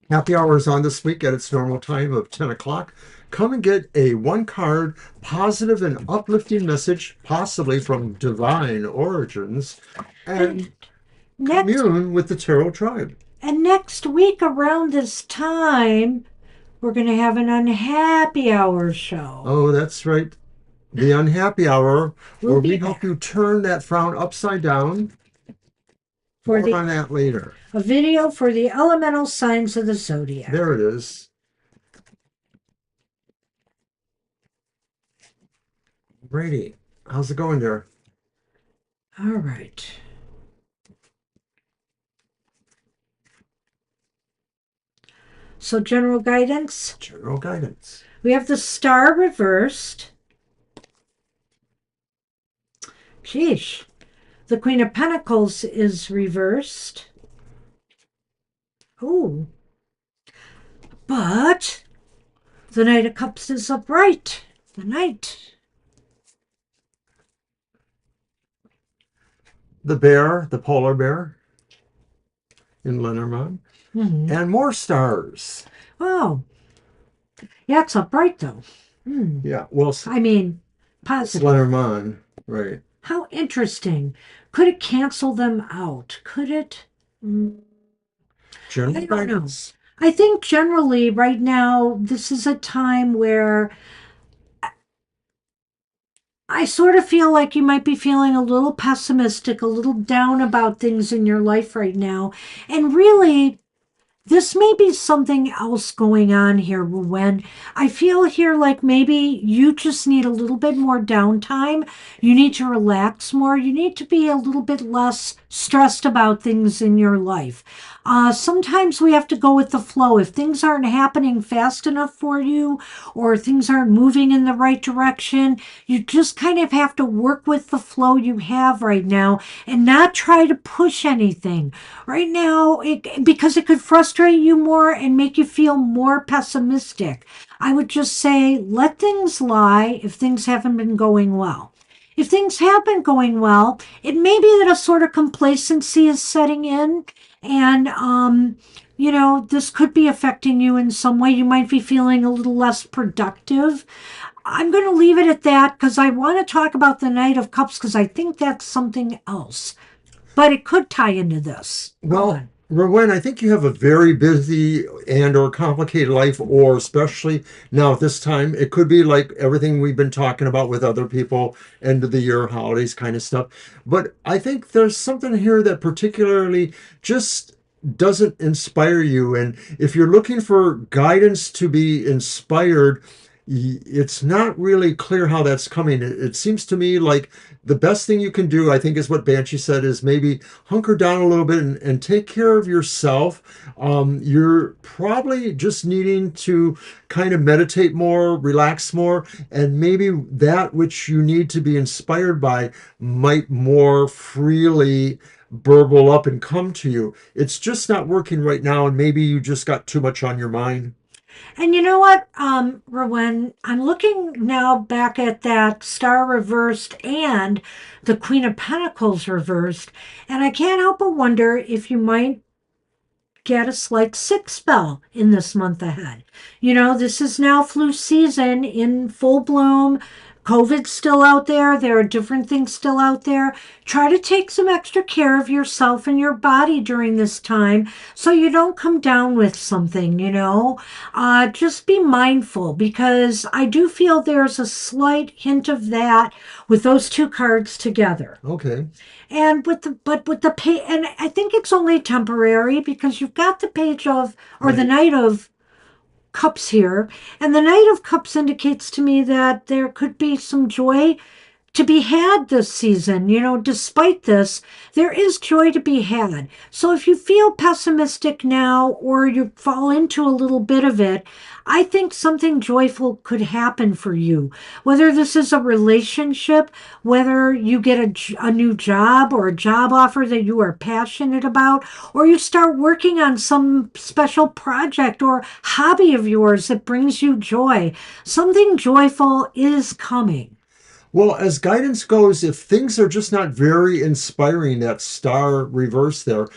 Happy hour is on this week at its normal time of 10 o'clock. Come and get a one card positive and uplifting message, possibly from divine origins, And and next commune with the Tarot tribe. and next week around this time, we're going to have an unhappy hour show. Oh, that's right. The unhappy hour, We'll where we be help back you turn that frown upside down. for More on that later. a video for the elemental signs of the zodiac. There it is. Brady, how's it going there? All right. So general guidance. General guidance. We have the star reversed. Sheesh. The Queen of Pentacles is reversed. Oh. But the Knight of Cups is upright. The Knight. The bear, the polar bear in Lenormand. Mm-hmm. And more stars. Oh. Yeah, it's upright though. Yeah, well, I mean, it's positive. Lenormand, right. How interesting. Could it cancel them out? Could it? General I don't know. guidance. I think generally right now, this is a time where I sort of feel like you might be feeling a little pessimistic, a little down about things in your life right now. And really, this may be something else going on here, when I feel here like maybe you just need a little bit more downtime. You need to relax more. You need to be a little bit less stressed about things in your life. Sometimes we have to go with the flow. If things aren't happening fast enough for you or things aren't moving in the right direction, you just kind of have to work with the flow you have right now and not try to push anything right now, because it could frustrate you more and make you feel more pessimistic. I would just say let things lie if things haven't been going well. If things have been going well, it may be that a sort of complacency is setting in, and this could be affecting you in some way. You might be feeling a little less productive. I'm going to leave it at that because I want to talk about the Knight of Cups because I think that's something else, but it could tie into this. Well, Rowan, I think you have a very busy and or complicated life, or especially now at this time, it could be like everything we've been talking about with other people, end of the year, holidays kind of stuff. But I think there's something here that particularly just doesn't inspire you. And if you're looking for guidance to be inspired, it's not really clear how that's coming. It seems to me like the best thing you can do, I think, is what Banshee said, is maybe hunker down a little bit and take care of yourself. You're probably just needing to kind of meditate more, relax more, and maybe that which you need to be inspired by might more freely burble up and come to you. It's just not working right now, and maybe you just got too much on your mind. And you know what, Rowan, I'm looking now back at that star reversed and the Queen of Pentacles reversed, and I can't help but wonder if you might get a slight sick spell in this month ahead. You know, this is now flu season in full bloom. COVID's still out there. There are different things still out there. Try to take some extra care of yourself and your body during this time so you don't come down with something, you know. Just be mindful because I do feel there's a slight hint of that with those two cards together. Okay. And with the page, and I think it's only temporary because you've got the page of or the Right. Knight of Cups here, and the Knight of Cups indicates to me that there could be some joy to be had this season. You know, despite this, there is joy to be had. So if you feel pessimistic now or you fall into a little bit of it, I think something joyful could happen for you. Whether this is a relationship, whether you get a new job or a job offer that you are passionate about, or you start working on some special project or hobby of yours that brings you joy, something joyful is coming. Well, as guidance goes, if things are just not very inspiring, that star reverse there,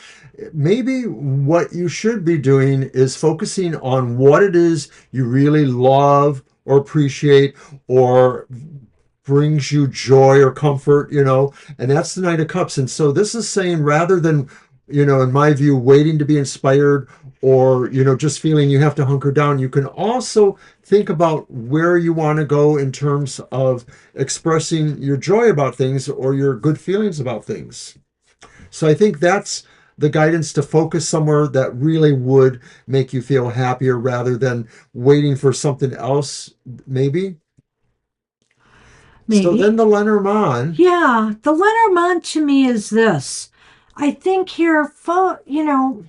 maybe what you should be doing is focusing on what it is you really love or appreciate or brings you joy or comfort, and that's the Knight of Cups. And so this is saying rather than, in my view, waiting to be inspired or, just feeling you have to hunker down, you can also think about where you want to go in terms of expressing your joy about things or your good feelings about things. So I think that's the guidance to focus somewhere that really would make you feel happier rather than waiting for something else, maybe. So then Maybe. the Lenormand. Yeah, the Lenormand to me is this. I think here, you know,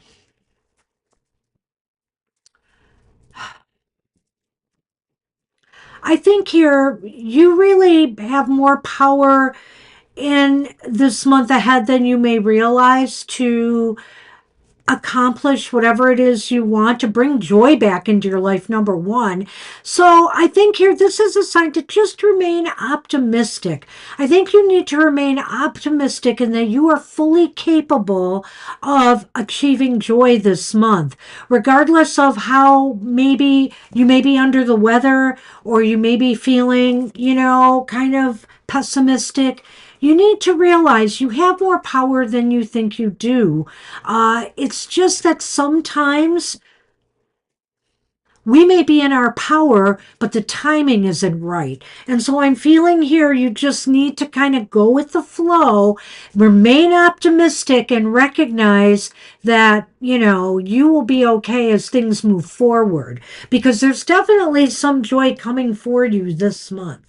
I think here you really have more power in this month ahead than you may realize to accomplish whatever it is you want to bring joy back into your life, number one. So I think here this is a sign to just remain optimistic. I think you need to remain optimistic in that you are fully capable of achieving joy this month, regardless of how maybe you may be under the weather or you may be feeling, kind of pessimistic. You need to realize you have more power than you think you do. It's just that sometimes we may be in our power, but the timing isn't right. And so I'm feeling here you just need to kind of go with the flow, remain optimistic, and recognize that, you will be okay as things move forward because there's definitely some joy coming for you this month.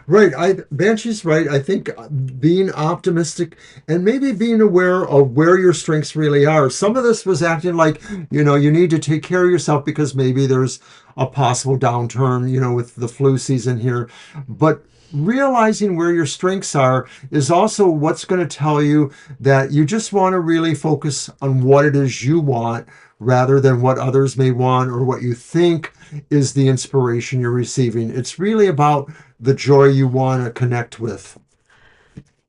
Right. Banshee's right. I think being optimistic and maybe being aware of where your strengths really are. Some of this was acting like, you need to take care of yourself because maybe there's a possible downturn, with the flu season here. But realizing where your strengths are is also what's going to tell you that you just want to really focus on what it is you want rather than what others may want or what you think is the inspiration you're receiving. It's really about the joy you want to connect with.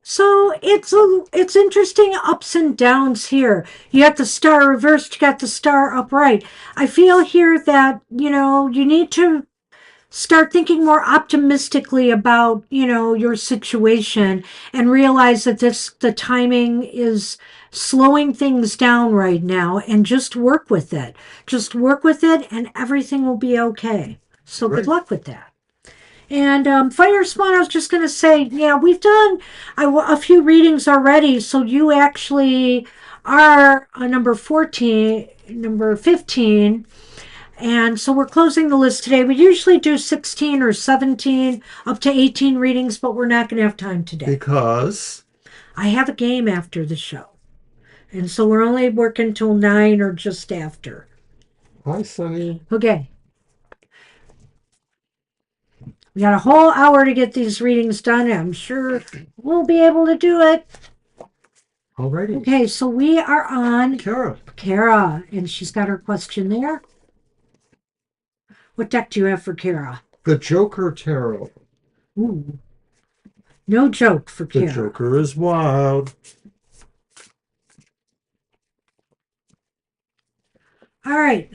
So it's interesting ups and downs here. You got the star reversed, you got the star upright. I feel here that, you need to start thinking more optimistically about, your situation and realize that the timing is slowing things down right now and just work with it. Just work with it and everything will be okay. So good Right. luck with that. And Fire Spawn, I was just going to say, yeah, we've done a few readings already. So you actually are number 14, number 15. And so we're closing the list today. We usually do 16 or 17, up to 18 readings, but we're not going to have time today. Because. I have a game after the show. And so we're only working till 9 or just after. Hi, Sunny. Okay. We got a whole hour to get these readings done. I'm sure we'll be able to do it. Alrighty. Okay, so we are on Kara. Kara, and she's got her question there. What deck do you have for Kara? The Joker Tarot. Ooh, no joke for The Kara. Joker is wild. All right.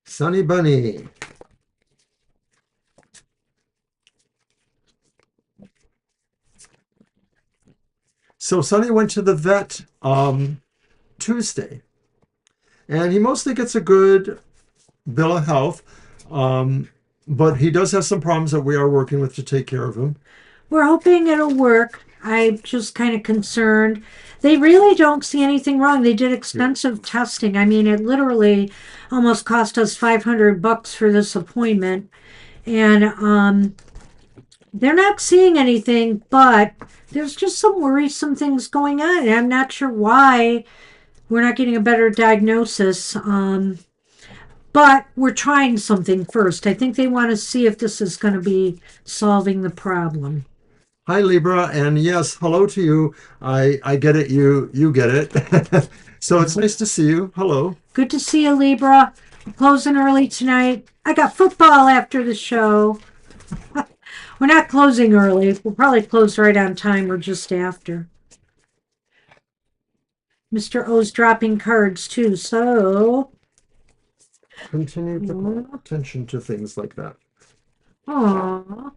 Sunny Bunny. So Sunny went to the vet Tuesday, and he mostly gets a good bill of health, um, but he does have some problems that we are working with to take care of him. We're hoping it'll work. I'm just kind of concerned. They really don't see anything wrong. They did Yeah. extensive testing. I mean, it literally almost cost us $500 for this appointment. And they're not seeing anything, but there's just some worrisome things going on. And I'm not sure why we're not getting a better diagnosis. But we're trying something first. I think they want to see if this is going to be solving the problem. Hi Libra, and yes, hello to you. I get it. You get it. So it's nice to see you. Hello. Good to see you, Libra. We're closing early tonight. I got football after the show. We're not closing early. We'll probably close right on time or just after. Mr. O's dropping cards too, so. Continue to pay attention to things like that. Aww.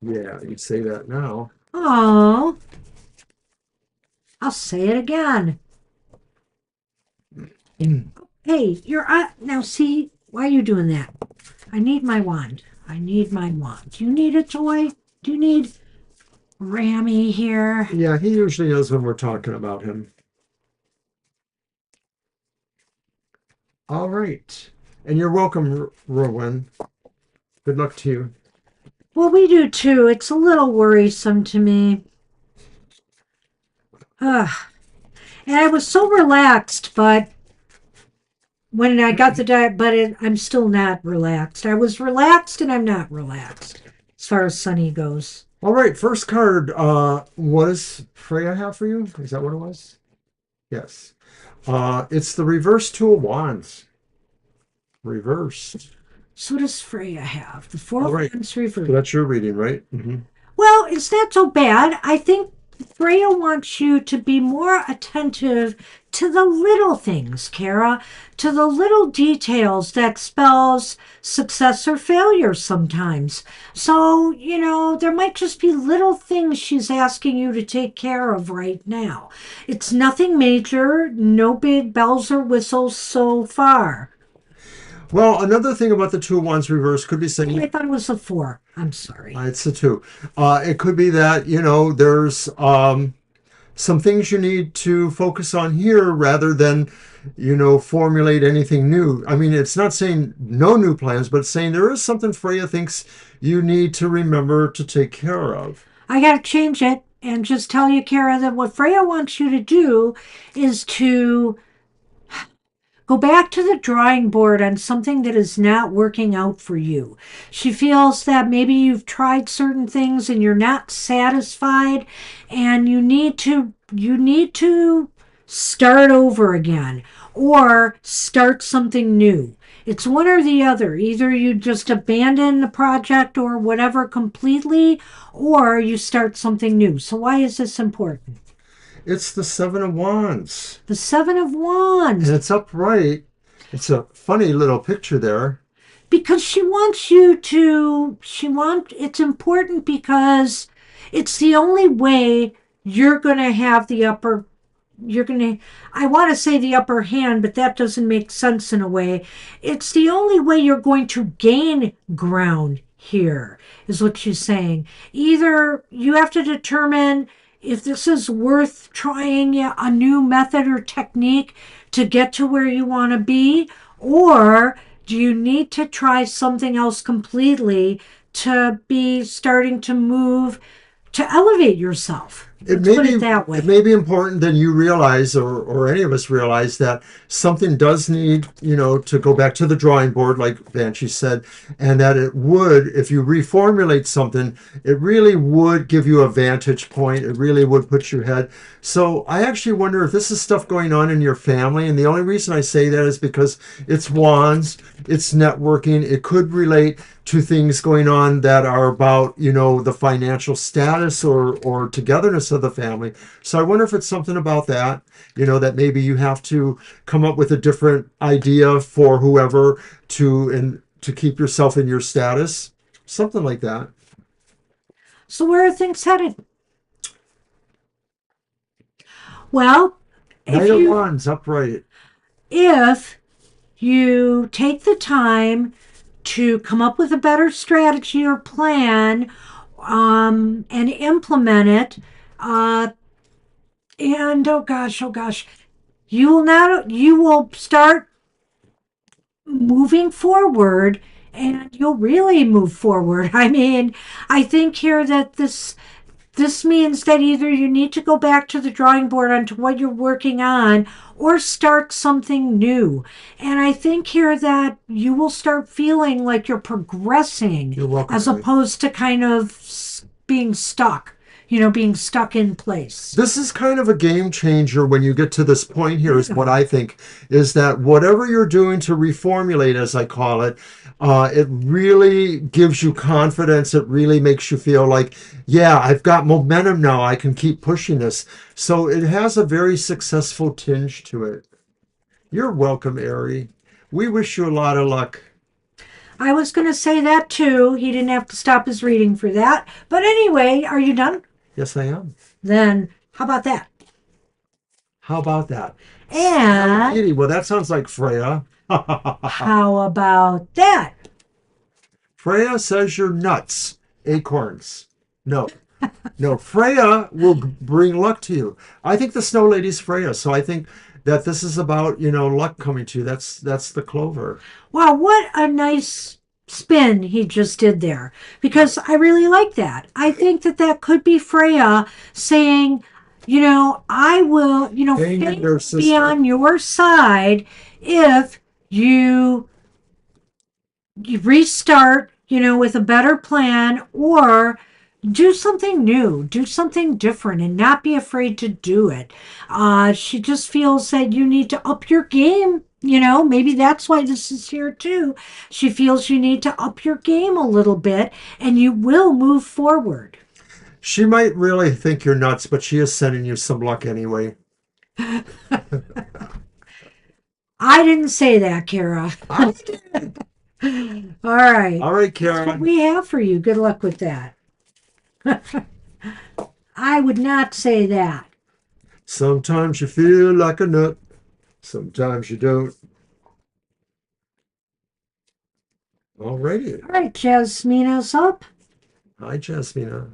Yeah, you say that now. Aww. I'll say it again. Hey, you're now see, why are you doing that? I need my wand. I need my wand. Do you need a toy? Do you need Rammy here? Yeah, he usually is when we're talking about him. All right. And you're welcome, Rowan. Good luck to you. Well, we do too. It's a little worrisome to me. Ugh. And I was so relaxed, but when I got the diet, I'm still not relaxed. I was relaxed and I'm not relaxed as far as Sunny goes. All right, first card. What does Freya have for you? Is that what it was? Yes. It's the reverse two of wands. Reversed. So does Freya have the Four All of right. Wands So reversed. that's your reading, right? Mm-hmm. Well, it's not so bad. I think Freya wants you to be more attentive to the little things, Kara, to the little details that spells success or failure sometimes. So, there might just be little things she's asking you to take care of right now. It's nothing major, no big bells or whistles so far. Well, another thing about the two of wands reverse could be I saying thought it was a 4. I'm sorry. it's the two. It could be that, there's some things you need to focus on here rather than, formulate anything new. I mean, it's not saying no new plans, but saying there is something Freya thinks you need to remember to take care of. I got to change it and just tell you, Kara, that what Freya wants you to do is to go back to the drawing board on something that is not working out for you. She feels that maybe you've tried certain things and you're not satisfied and you need to start over again or start something new. It's one or the other. Either you just abandon the project or whatever completely, or you start something new. So why is this important? It's the Seven of Wands, The Seven of Wands. and it's upright. It's a funny little picture there. Because it's important because it's the only way you're going to have the upper you're going to I want to say the upper hand, but that doesn't make sense in a way. It's the only way you're going to gain ground here, is what she's saying. Either you have to determine if this is worth trying a new method or technique to get to where you want to be, or do you need to try something else completely to be starting to move to elevate yourself? it Let's may put be it that it way. may be important than you realize, or any of us realize, that something does need, to go back to the drawing board, like Banshee said, and that it would, if you reformulate something, it really would give you a vantage point. It really would put you ahead. So I actually wonder if this is stuff going on in your family, and the only reason I say that is because it's wands, it's networking, it could relate to things going on that are about, the financial status or togetherness of the family. So I wonder if it's something about that, that maybe you have to come up with a different idea for whoever to keep yourself in your status, something like that. So, where are things headed? Well, Knight if of you Wands upright. if you take the time to come up with a better strategy or plan, and implement it, uh, and oh gosh, you will start moving forward, and you'll really move forward. I mean, I think here that this means that either you need to go back to the drawing board onto what you're working on or start something new. And I think here that you will start feeling like you're progressing You're welcome, as Mary. opposed to kind of being stuck, being stuck in place. This is kind of a game changer when you get to this point here, is what Yeah. I think, is that whatever you're doing to reformulate, as I call it, it really gives you confidence. It really makes you feel like, yeah, I've got momentum now. I can keep pushing this. So it has a very successful tinge to it. You're welcome, Ari. We wish you a lot of luck. I was going to say that too. He didn't have to stop his reading for that. But anyway, are you done? Yes, I am. Then how about that? How about that? Hello And Kitty. Well, that sounds like Freya. how about that? Freya says you're nuts. Acorns. No. No, Freya will bring luck to you. I think the Snow Lady's Freya, so I think that this is about, luck coming to you. That's the clover. Wow, what a nice spin he just did there. Because I really like that. I think that that could be Freya saying, I will, Hang in fate there, will be sister. on your side if you you restart, with a better plan, or do something new, do something different, and not be afraid to do it. She just feels that you need to up your game. Maybe that's why this is here too. She feels you need to up your game a little bit, and you will move forward. She might really think you're nuts, but she is sending you some luck anyway. I didn't say that, Kara. I did. All right. All right, That's what Karen. we have for you. Good luck with that. I would not say that. Sometimes you feel like a nut. Sometimes you don't. All righty. All right, Jasmina's up. Hi, Jasmina.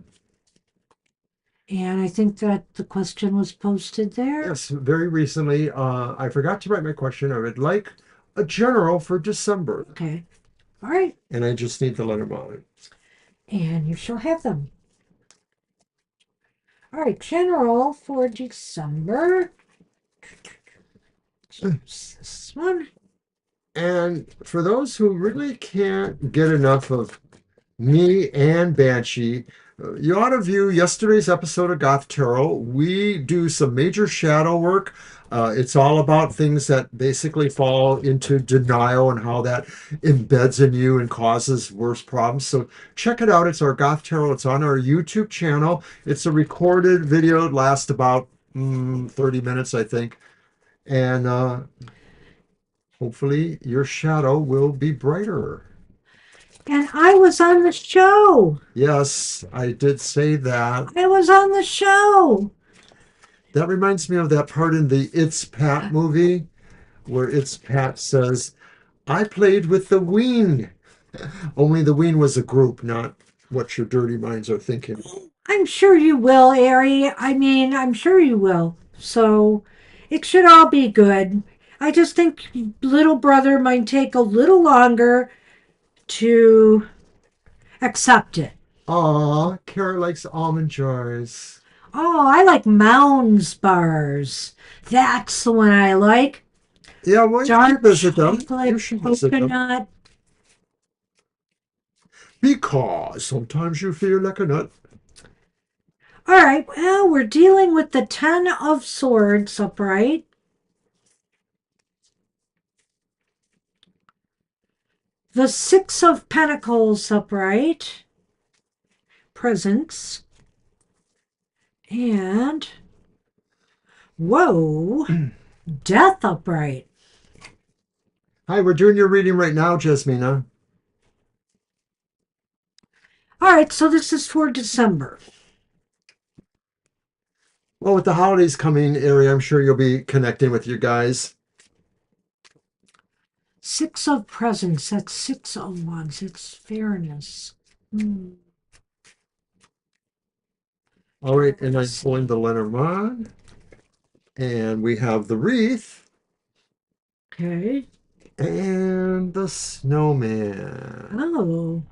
And I think that the question was posted there. Yes, very recently, I forgot to write my question. I would like a general for December, Okay. All right. and I just need the Lenormand. And you shall have them. All right. General for December. This one. And for those who really can't get enough of me and Banshee, you ought to view yesterday's episode of Goth Tarot. We do some major shadow work. It's all about things that basically fall into denial and how that embeds in you and causes worse problems. So check it out. It's our Goth Tarot. It's on our YouTube channel. It's a recorded video. It lasts about 30 minutes, I think. And hopefully your shadow will be brighter. And I was on the show. Yes, I did say that. I was on the show. That reminds me of that part in the It's Pat movie where It's Pat says, I played with the Ween. Only the Ween was a group, not what your dirty minds are thinking. I'm sure you will, Ari. I mean, I'm sure you will. So it should all be good. I just think little brother might take a little longer to accept it. Aw, Kara likes almond joys. Oh, I like Mounds bars. That's the one I like. Yeah, well, you should Dark visit them. You chocolate should visit them. coconut. Because sometimes you feel like a nut. All right, well, we're dealing with the Ten of Swords upright, the Six of Pentacles upright, presence, and whoa, Death upright. Hi, we're doing your reading right now, Jasmina. All right, so this is for December. Well, with the holidays coming, Ari, I'm sure you'll be connecting with you guys. Six of Presence, that's Six of Wands, it's fairness. Hmm. All right, and I'm Jealousy. pulling the Lenormand, and we have the wreath Okay. and the snowman. Oh,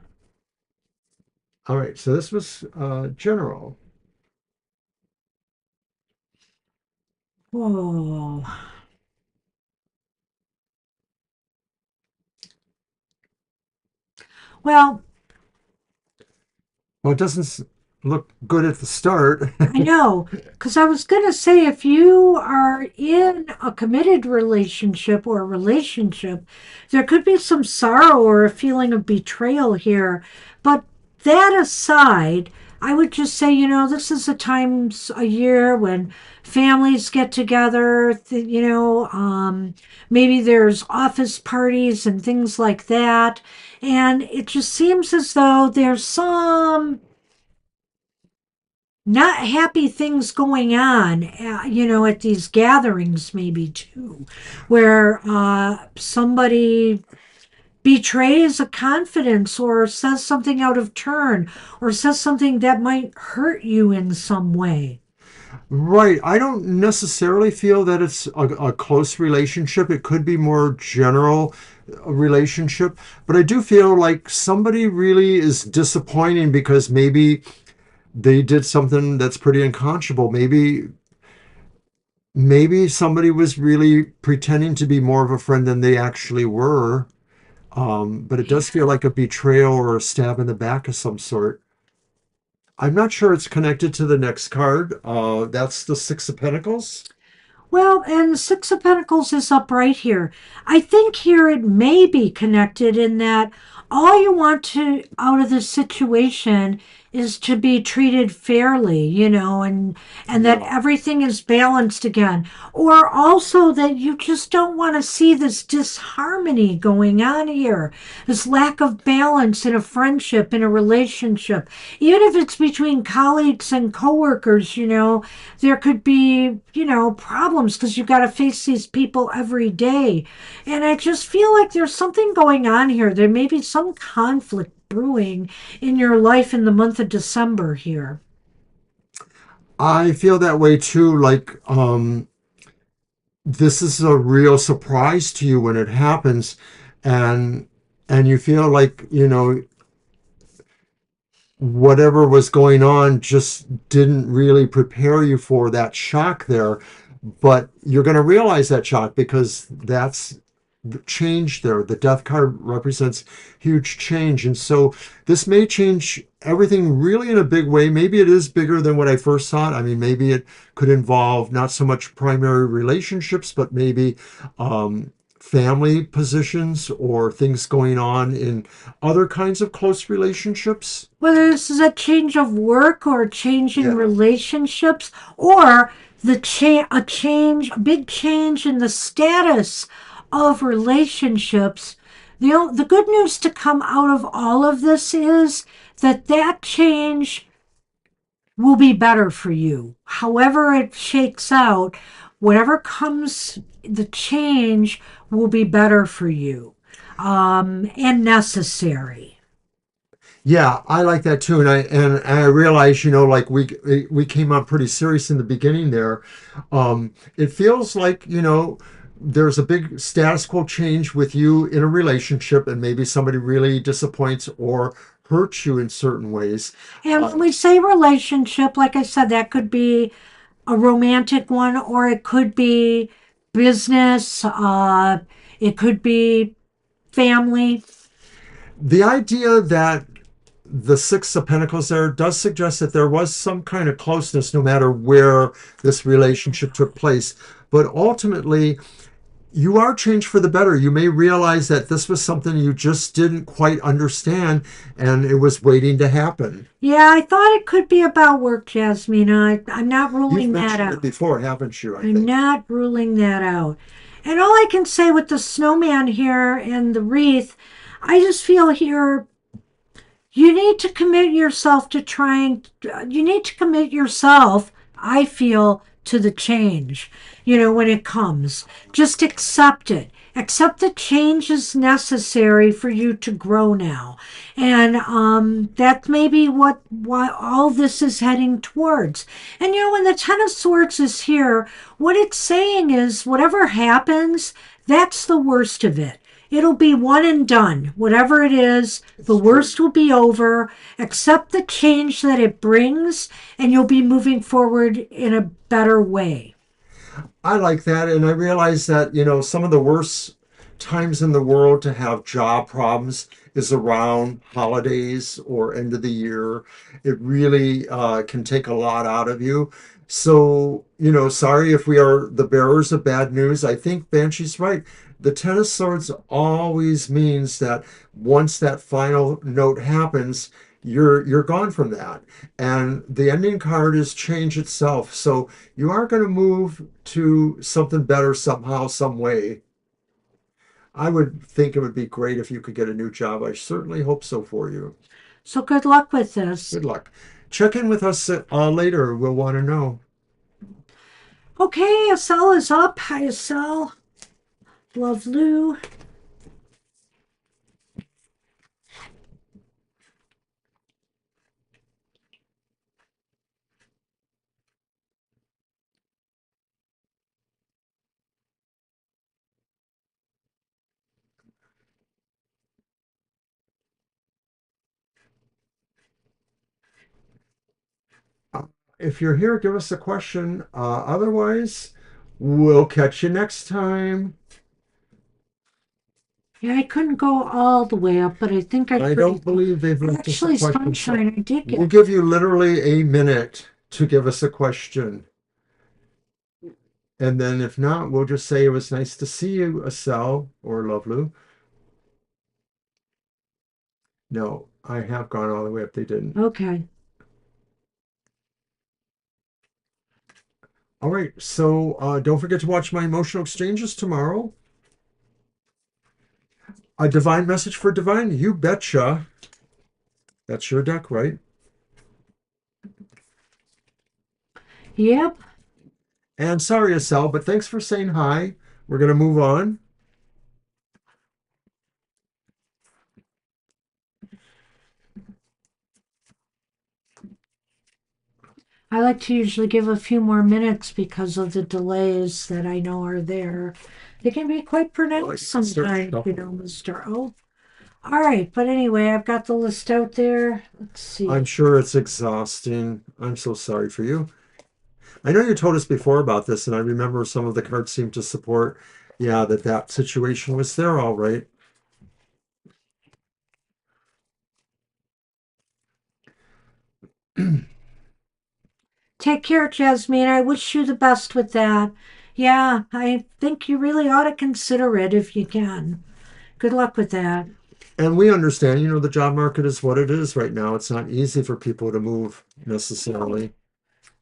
All right, so this was general. whoa. Well, Well, it doesn't look good at the start. I know, because I was going to say if you are in a committed relationship or a relationship, there could be some sorrow or a feeling of betrayal here. But that aside, I would just say, this is a time a year when families get together, maybe there's office parties and things like that. And it just seems as though there's some not happy things going on, at these gatherings, maybe too, where somebody betrays a confidence or says something out of turn or says something that might hurt you in some way. Right. I don't necessarily feel that it's a close relationship. It could be more general relationship, but I do feel like somebody really is disappointing because maybe they did something that's pretty unconscionable. Maybe somebody was really pretending to be more of a friend than they actually were. But it does feel like a betrayal or a stab in the back of some sort. I'm not sure it's connected to the next card. That's the Six of Pentacles. Well, and the Six of Pentacles is up right here. I think here it may be connected in that all you want to out of this situation is to be treated fairly, and that Yeah. everything is balanced again. Or also that you just don't want to see this disharmony going on here, this lack of balance in a friendship, in a relationship. Even if it's between colleagues and coworkers, there could be, problems because you got to face these people every day. And I just feel like there's something going on here. There may be some conflict brewing in your life in the month of December here. I feel that way too. Like, this is a real surprise to you when it happens, and you feel like, whatever was going on just didn't really prepare you for that shock there. But you're going to realize that shock because that's the change there. The death card represents huge change. And so this may change everything really in a big way. Maybe it is bigger than what I first thought. I mean, maybe it could involve not so much primary relationships, but maybe family positions or things going on in other kinds of close relationships. Whether this is a change of work or a change in Yeah. relationships or a big change in the status of relationships. The good news to come out of all of this is that change will be better for you. However it shakes out, whatever comes, the change will be better for you, and necessary. Yeah, I like that too, and I realize, like we came up pretty serious in the beginning there. It feels like, there's a big status quo change with you in a relationship, and maybe somebody really disappoints or hurt you in certain ways. And when we say relationship, like I said, that could be a romantic one, or it could be business, it could be family. The idea that the Six of Pentacles there does suggest that there was some kind of closeness no matter where this relationship took place. But ultimately, you are changed for the better. You may realize that this was something you just didn't quite understand and it was waiting to happen. Yeah, I thought it could be about work, Jasmine. I'm not You've ruling that mentioned it out. before, haven't you? I I'm think. not ruling that out. And all I can say with the snowman here and the wreath, I just feel here you need to commit yourself to trying, you need to commit yourself, I feel, to the change, when it comes. Just accept it. Accept the change is necessary for you to grow now. And that's maybe what all this is heading towards. And when the Ten of Swords is here, what it's saying is whatever happens, that's the worst of it. It'll be one and done. Whatever it is, the It's true. worst will be over. Accept the change that it brings, and you'll be moving forward in a better way. I like that. And I realize that, some of the worst times in the world to have job problems is around holidays or end of the year. It really can take a lot out of you. So, sorry if we are the bearers of bad news. I think Banshee's right. The Ten of Swords always means that once that final note happens, you're gone from that. And the ending card is change itself. So you are going to move to something better somehow, some way. I would think it would be great if you could get a new job. I certainly hope so for you. So good luck with this. Good luck. Check in with us later. We'll want to know. Okay, Estelle is up. Hi, Estelle. Love Lou. Uh, If you're here, give us a question. Otherwise, we'll catch you next time. Yeah, I couldn't go all the way up, but I think I I pretty don't believe they've left us a actually question, so sunshine. I did we'll get. give you literally a minute to give us a question. And then if not, we'll just say it was nice to see you, Estelle or Lovelu. No, I have gone all the way up. They didn't. Okay. All right. So don't forget to watch my emotional exchanges tomorrow. A divine message for divine. You betcha. That's your deck, right? Yep. And sorry, Estelle, but thanks for saying hi. We're going to move on. I like to usually give a few more minutes because of the delays that I know are there. They can be quite pronounced sometimes, Mr. O. All right, but anyway, I've got the list out there. Let's I'm see. sure it's exhausting. I'm so sorry for you. I know you told us before about this, and I remember some of the cards seemed to support, yeah, that situation was there, all right. Take care, Jasmine. I wish you the best with that. Yeah, I think you really ought to consider it if you can. Good luck with that. And we understand, the job market is what it is right now. It's not easy for people to move necessarily.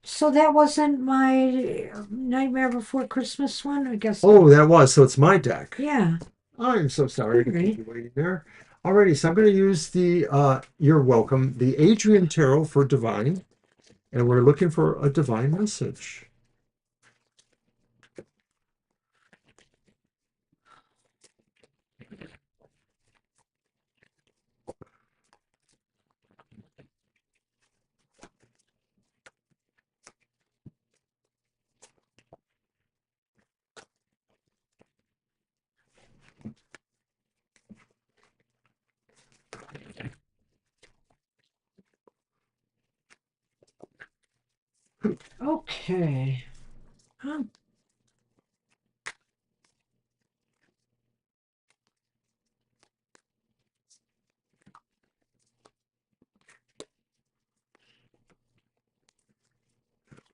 So that wasn't my Nightmare Before Christmas one, I guess. Oh, that was. So it's my deck. Yeah. I'm so sorry to keep Right. you waiting there. Alrighty, so I'm going to use you're welcome, the Adrian Tarot for Divine, and we're looking for a divine message. Okay. Um,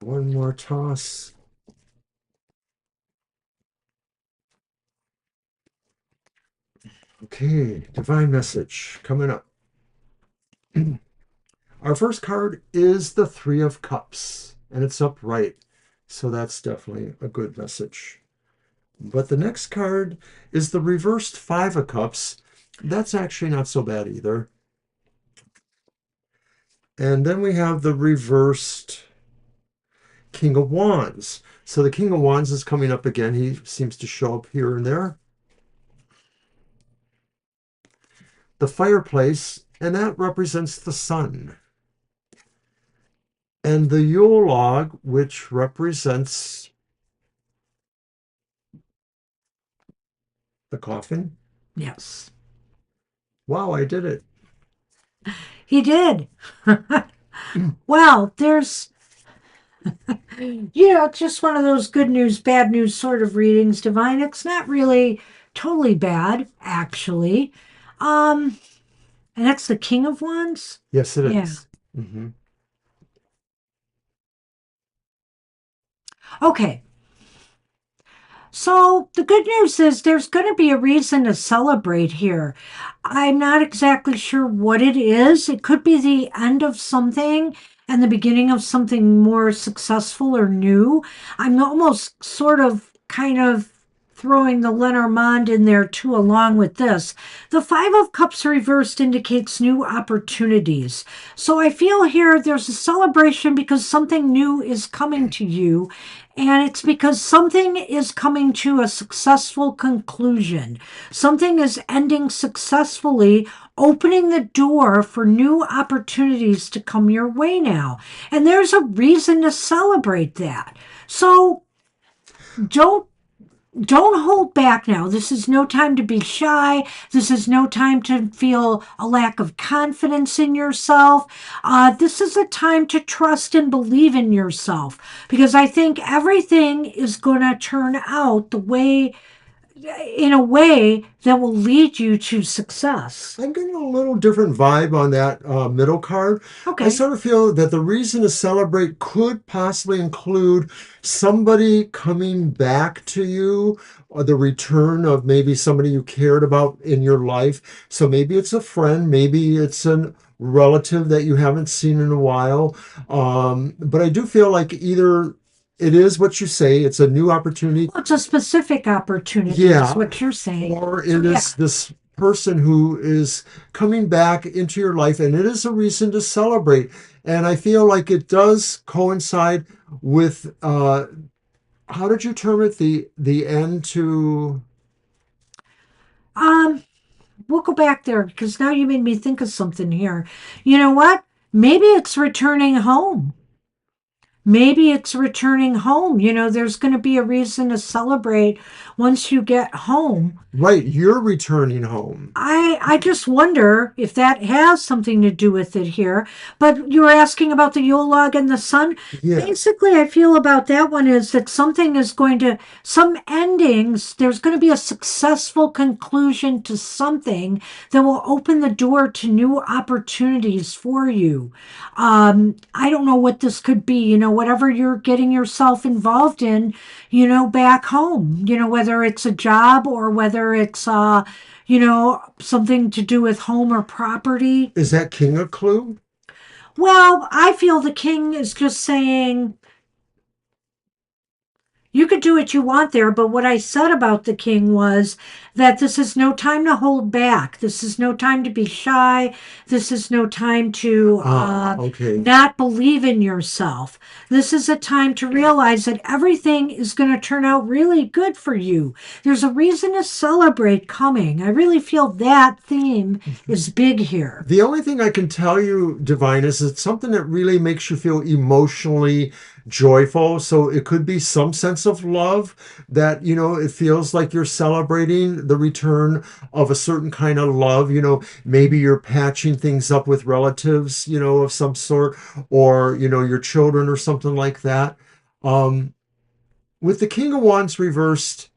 One more toss. Okay, divine message coming up. Our first card is the Three of Cups, and it's upright. So that's definitely a good message. But the next card is the reversed Five of Cups. That's actually not so bad either. And then we have the reversed King of Wands. So the King of Wands is coming up again. He seems to show up here and there. The fireplace, and that represents the sun. And the Yule log, which represents the coffin. yes. Wow, I did it. He did. Well, there's, just one of those good news, bad news sort of readings, Divine. It's not really totally bad, actually. Um, and that's the King of Wands. Yes, it Yeah. is. Mm-hmm. Okay. So the good news is there's going to be a reason to celebrate here. I'm not exactly sure what it is. It could be the end of something and the beginning of something more successful or new. I'm almost sort of kind of throwing the Lenormand in there too, along with this. The Five of Cups reversed indicates new opportunities. So I feel here there's a celebration because something new is coming to you, and it's because something is coming to a successful conclusion. Something is ending successfully, opening the door for new opportunities to come your way now. And there's a reason to celebrate that. So don't don't hold back now. This is no time to be shy. This is no time to feel a lack of confidence in yourself. This is a time to trust and believe in yourself, because I think everything is going to turn out in a way that will lead you to success. I'm getting a little different vibe on that middle card. I Okay. sort of feel that the reason to celebrate could possibly include somebody coming back to you, or the return of maybe somebody you cared about in your life. So maybe it's a friend, maybe it's a relative that you haven't seen in a while. But I do feel like either it is what you say, it's a new opportunity. Well, it's a specific opportunity, is Yeah, what you're saying. or So, it yeah. is this person who is coming back into your life, and it is a reason to celebrate. And I feel like it does coincide with how did you term it? The end to Um, we'll go back there because now you made me think of something here. You know what? Maybe it's returning home. Maybe it's returning home. There's going to be a reason to celebrate once you get home. right. You're returning home. I just wonder if that has something to do with it here. But you were asking about the Yule log and the sun. Yes. Basically, I feel about that one is that something is going to, some endings, there's going to be a successful conclusion to something that will open the door to new opportunities for you. I don't know what this could be, whatever you're getting yourself involved in, back home, whether it's a job or whether it's, something to do with home or property. Is that King a clue? Well, I feel the king is just saying, you could do what you want there, but what I said about the king was that this is no time to hold back. This is no time to be shy. This is no time to Ah, okay. not believe in yourself. This is a time to realize that everything is going to turn out really good for you. There's a reason to celebrate coming. I really feel that theme is big here. The only thing I can tell you, Divine, is it's something that really makes you feel emotionally joyful. So it could be some sense of love that, it feels like you're celebrating. the return of a certain kind of love. Maybe you're patching things up with relatives, of some sort, or, your children or something like that. Um, with the King of Wands reversed,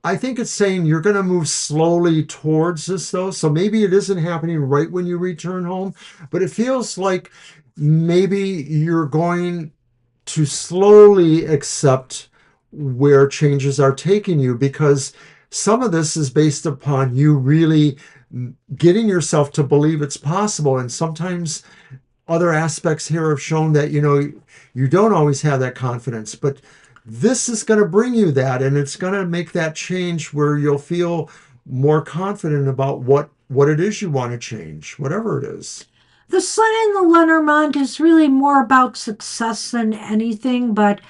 I think it's saying you're going to move slowly towards this, though. So maybe it isn't happening right when you return home, but it feels like maybe you're going to slowly accept where changes are taking you, because some of this is based upon you really getting yourself to believe it's possible. And sometimes other aspects here have shown that you don't always have that confidence, but this is going to bring you that, and it's going to make that change where you'll feel more confident about what it is you want to change, whatever it is. The sun in the Lenormand is really more about success than anything, but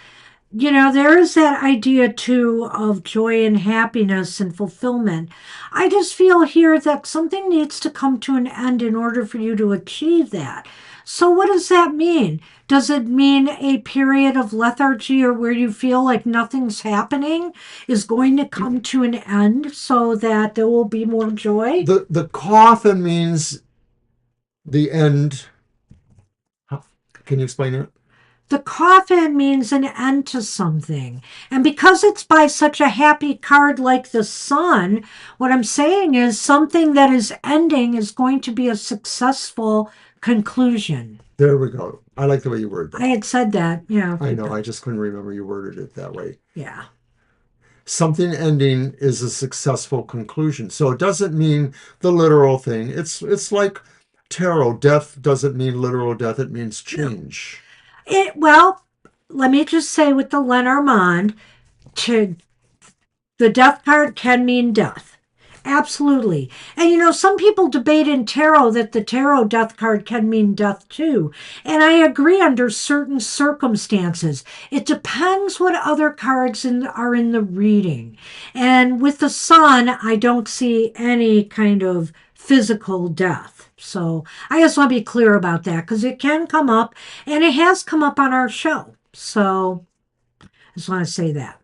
there is that idea too of joy and happiness and fulfillment. I just feel here that something needs to come to an end in order for you to achieve that. So, what does that mean? Does it mean a period of lethargy or where you feel like nothing's happening is going to come to an end so that there will be more joy? The coffin means the end. Can you explain it? The coffin means an end to something. And because it's by such a happy card like the sun, what I'm saying is something that is ending is going to be a successful conclusion. There we go. I like the way you worded I that. had said that, yeah. I know. I just couldn't remember you worded it that way. Yeah. Something ending is a successful conclusion. So it doesn't mean the literal thing. It's like tarot. Death doesn't mean literal death. It means change. Well, let me just say with the Lenormand, to the death card can mean death. Absolutely. And some people debate in tarot that the tarot death card can mean death too. And I agree under certain circumstances. It depends what other cards are in the reading. And with the sun, I don't see any kind of physical death. So I just want to be clear about that because it can come up and it has come up on our show. So I just want to say that.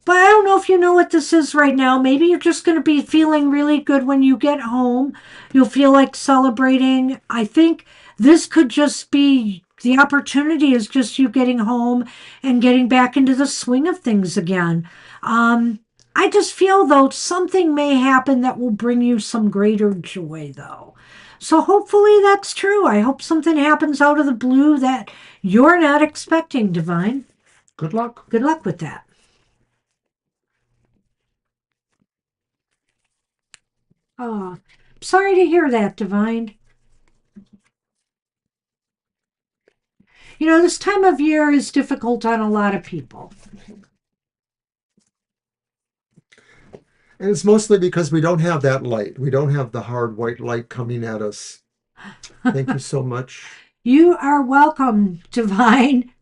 But I don't know if you know what this is right now. Maybe you're just going to be feeling really good when you get home. You'll feel like celebrating. I think this could just be the opportunity is just you getting home and getting back into the swing of things again. I just feel though something may happen that will bring you some greater joy though. So hopefully that's true. I hope something happens out of the blue that you're not expecting, Divine. Good luck. Good luck with that. Oh, sorry to hear that, Divine. This time of year is difficult on a lot of people. And it's mostly because we don't have that light. We don't have the hard white light coming at us. Thank you so much. You are welcome, Divine.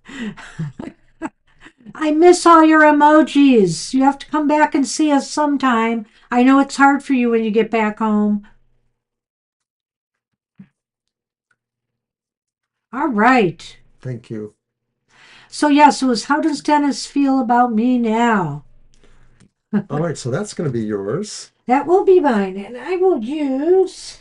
I miss all your emojis. You have to come back and see us sometime. I know it's hard for you when you get back home. All right. Thank you. So, yes, it was how does Dennis feel about me now? All right, so that's going to be yours. That will be mine, and I will use.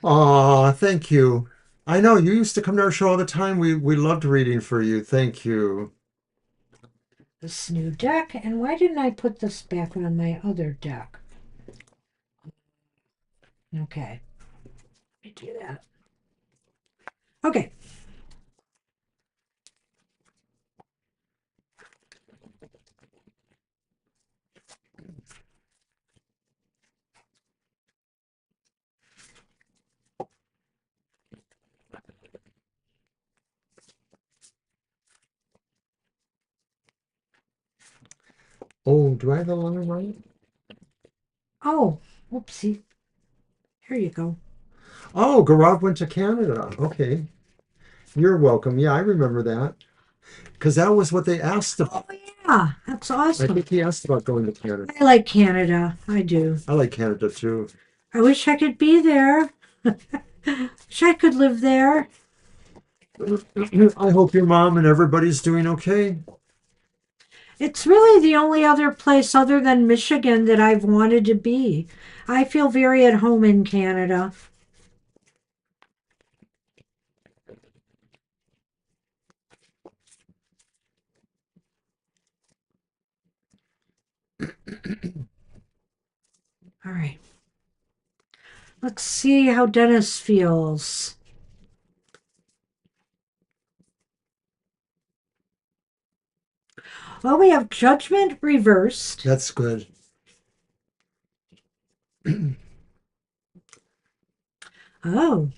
Aw, thank you. I know you used to come to our show all the time. We loved reading for you. Thank you. This new deck. And why didn't I put this back on my other deck? Okay. Let me do that. Okay. Oh, do I have the line right? Oh, whoopsie. Here you go. Oh, Gaurav went to Canada. Okay. You're welcome. Yeah, I remember that. Because that was what they asked about. Oh, yeah. That's I awesome. think he asked about going to Canada. I like Canada. I do. I like Canada too. I wish I could be there. Wish I could live there. I hope your mom and everybody's doing okay. It's really the only other place other than Michigan that I've wanted to be. I feel very at home in Canada. All right. Let's see how Dennis feels. Well, we have Judgment reversed. That's good. Oh,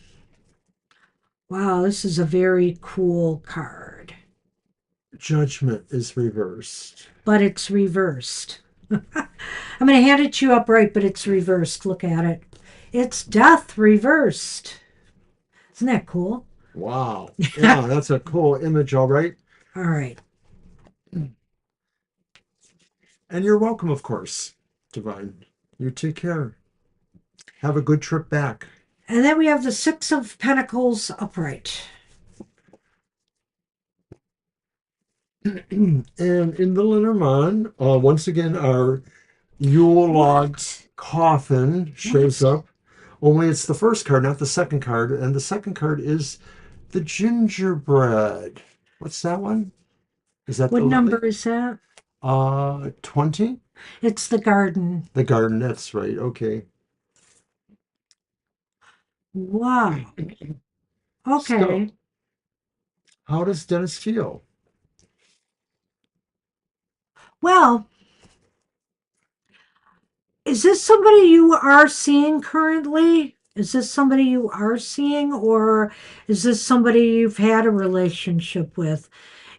wow, this is a very cool card, Judgment is reversed. but it's reversed. I'm going to hand it to you upright, but it's reversed. Look at it. It's Death reversed. Isn't that cool? Wow. Yeah, that's a cool image, all right. All right. And you're welcome, of course, Divine. You take care. Have a good trip back. And then we have the Six of Pentacles upright. And in the Lenormand, once again, our Yule logged coffin shows up. Only it's the first card, not the second card. And the second card is the gingerbread. What's that one? Is that What the lily? number is that? 20? It's the garden. The garden, that's right. Okay. Wow. Okay. So, how does Dennis feel? Well, is this somebody you are seeing currently? Is this somebody you are seeing, or is this somebody you've had a relationship with?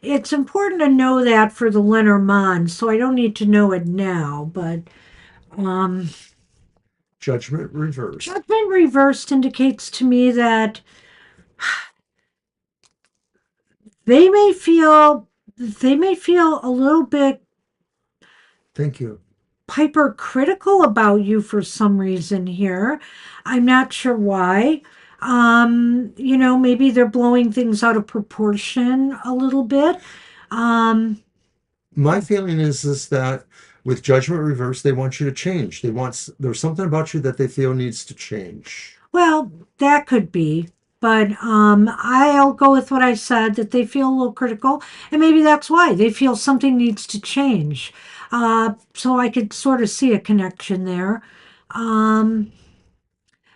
It's important to know that for the Lenormand, so I don't need to know it now, but um, Judgment reversed. Judgment reversed indicates to me that they may feel a little bit Thank you. hypercritical about you for some reason here. I'm not sure why. Maybe they're blowing things out of proportion a little bit. Um, My feeling is that with judgment reversed, they want you to change. There's something about you that they feel needs to change. well, that could be. But I'll go with what I said, that they feel a little critical, and maybe that's why they feel something needs to change. So I could sort of see a connection there. Um,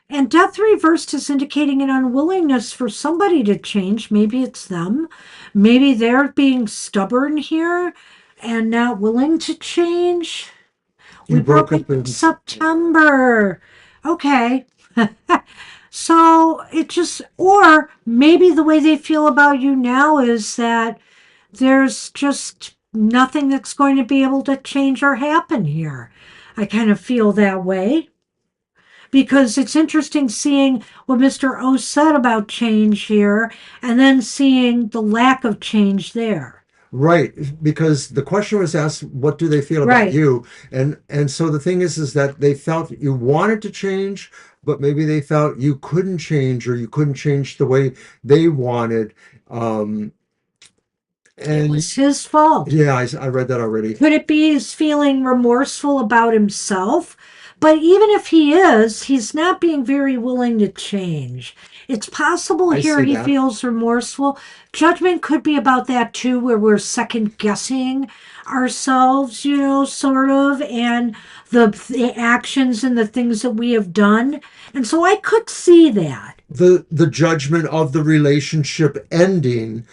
And death reversed is indicating an unwillingness for somebody to change. Maybe it's them. Maybe they're being stubborn here and not willing to change. We You broke broke up up in in September. Okay. So it just, or maybe the way they feel about you now is that there's just nothing that's going to be able to change or happen here. I kind of feel that way because it's interesting seeing what Mr. O said about change here and then seeing the lack of change there. right, because the question was asked, what do they feel about Right. you? And so the thing is that they felt you wanted to change, but maybe they felt you couldn't change or you couldn't change the way they wanted. Um, It and was his fault. yeah, I read that already. Could it be he's feeling remorseful about himself? But even if he is, he's not being very willing to change. It's possible I here see he that. feels remorseful. Judgment could be about that too, where we're second guessing ourselves, sort of, and the actions and the things that we have done. And so I could see that. The judgment of the relationship ending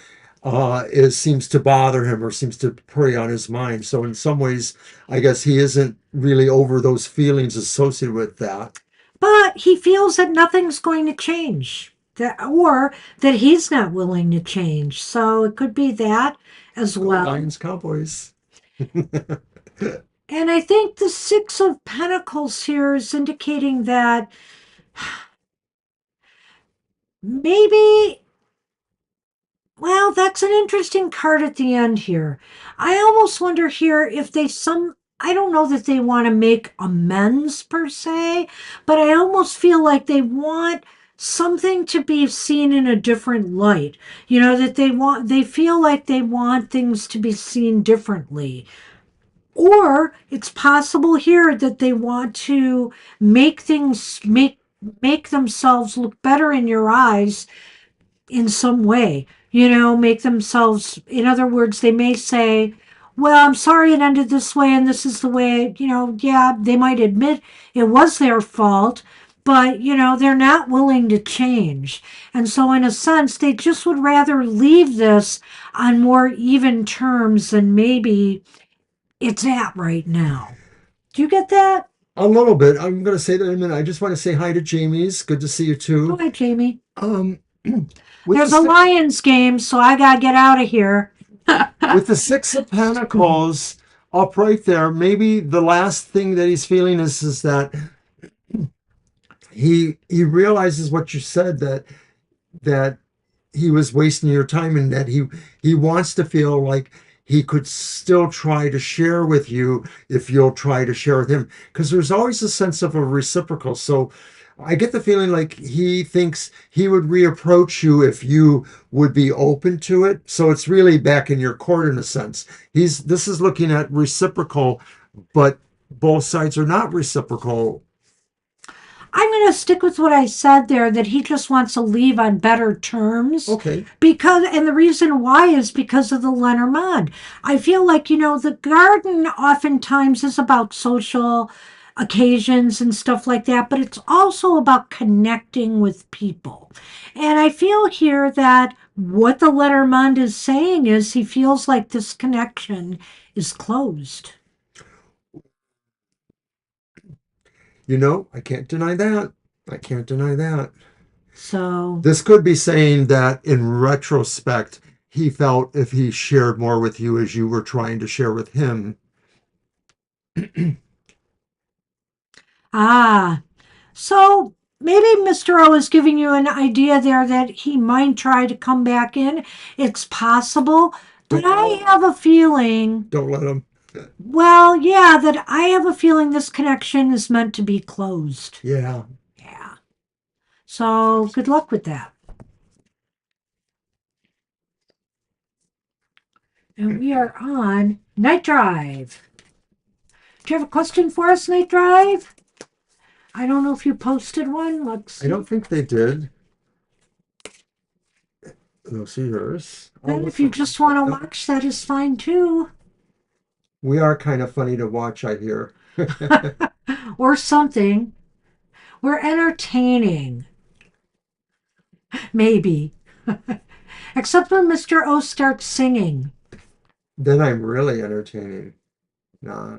is seems to bother him or seems to prey on his mind. So in some ways, I guess he isn't really over those feelings associated with that. But he feels that nothing's going to change, or that he's not willing to change. So it could be that as Go well. Lions, Cowboys. And I think the Six of Pentacles here is indicating that maybe, well, that's an interesting card at the end here. I almost wonder here if I don't know that they want to make amends per se, but I almost feel like they want something to be seen in a different light. You know, that they feel like they want things to be seen differently. Or it's possible here that they want to make things make themselves look better in your eyes in some way, you know, make themselves, in other words, they may say, well, I'm sorry it ended this way and this is the way, you know, yeah, they might admit it was their fault, but, you know, they're not willing to change. And so, in a sense, they just would rather leave this on more even terms than maybe it's at right now. Do you get that? A little bit. I'm going to say that in a minute. I just want to say hi to Jamie's. Good to see you Go too. ahead, Jamie. Um, with the There's a six, Lions game, so I got to get out of here. with the Six of Pentacles up right there, maybe the last thing that he's feeling is that he realizes what you said, that he was wasting your time, and that he wants to feel like he could still try to share with you if you'll try to share with him, because there's always a sense of a reciprocal. So I get the feeling like he thinks he would reapproach you if you would be open to it. So it's really back in your court in a sense. This is looking at reciprocal, but both sides are not reciprocal. I'm going to stick with what I said there, that he just wants to leave on better terms. Okay. Because, and the reason why is because of the Lenormand. I feel like, you know, the garden oftentimes is about social occasions and stuff like that, but it's also about connecting with people. And I feel here that what the Lenormand is saying is he feels like this connection is closed. You know, I can't deny that. I can't deny that. So, This could be saying that in retrospect, he felt if he shared more with you as you were trying to share with him. ah, so maybe Mr. O is giving you an idea there that he might try to come back in. It's possible. But I have a feeling, Don't let him. well, yeah, that I have a feeling this connection is meant to be closed. Yeah. Yeah. So good luck with that. And we are on Night Drive. Do you have a question for us, Night Drive? I don't know if you posted one. Let's I see. don't think they did. No, see yours. Oh, And if what's you up? just want to watch, that is fine too. We are kind of funny to watch, I hear. Or something. We're entertaining. Maybe. Except when Mr. O starts singing. Then I'm really entertaining. Nah.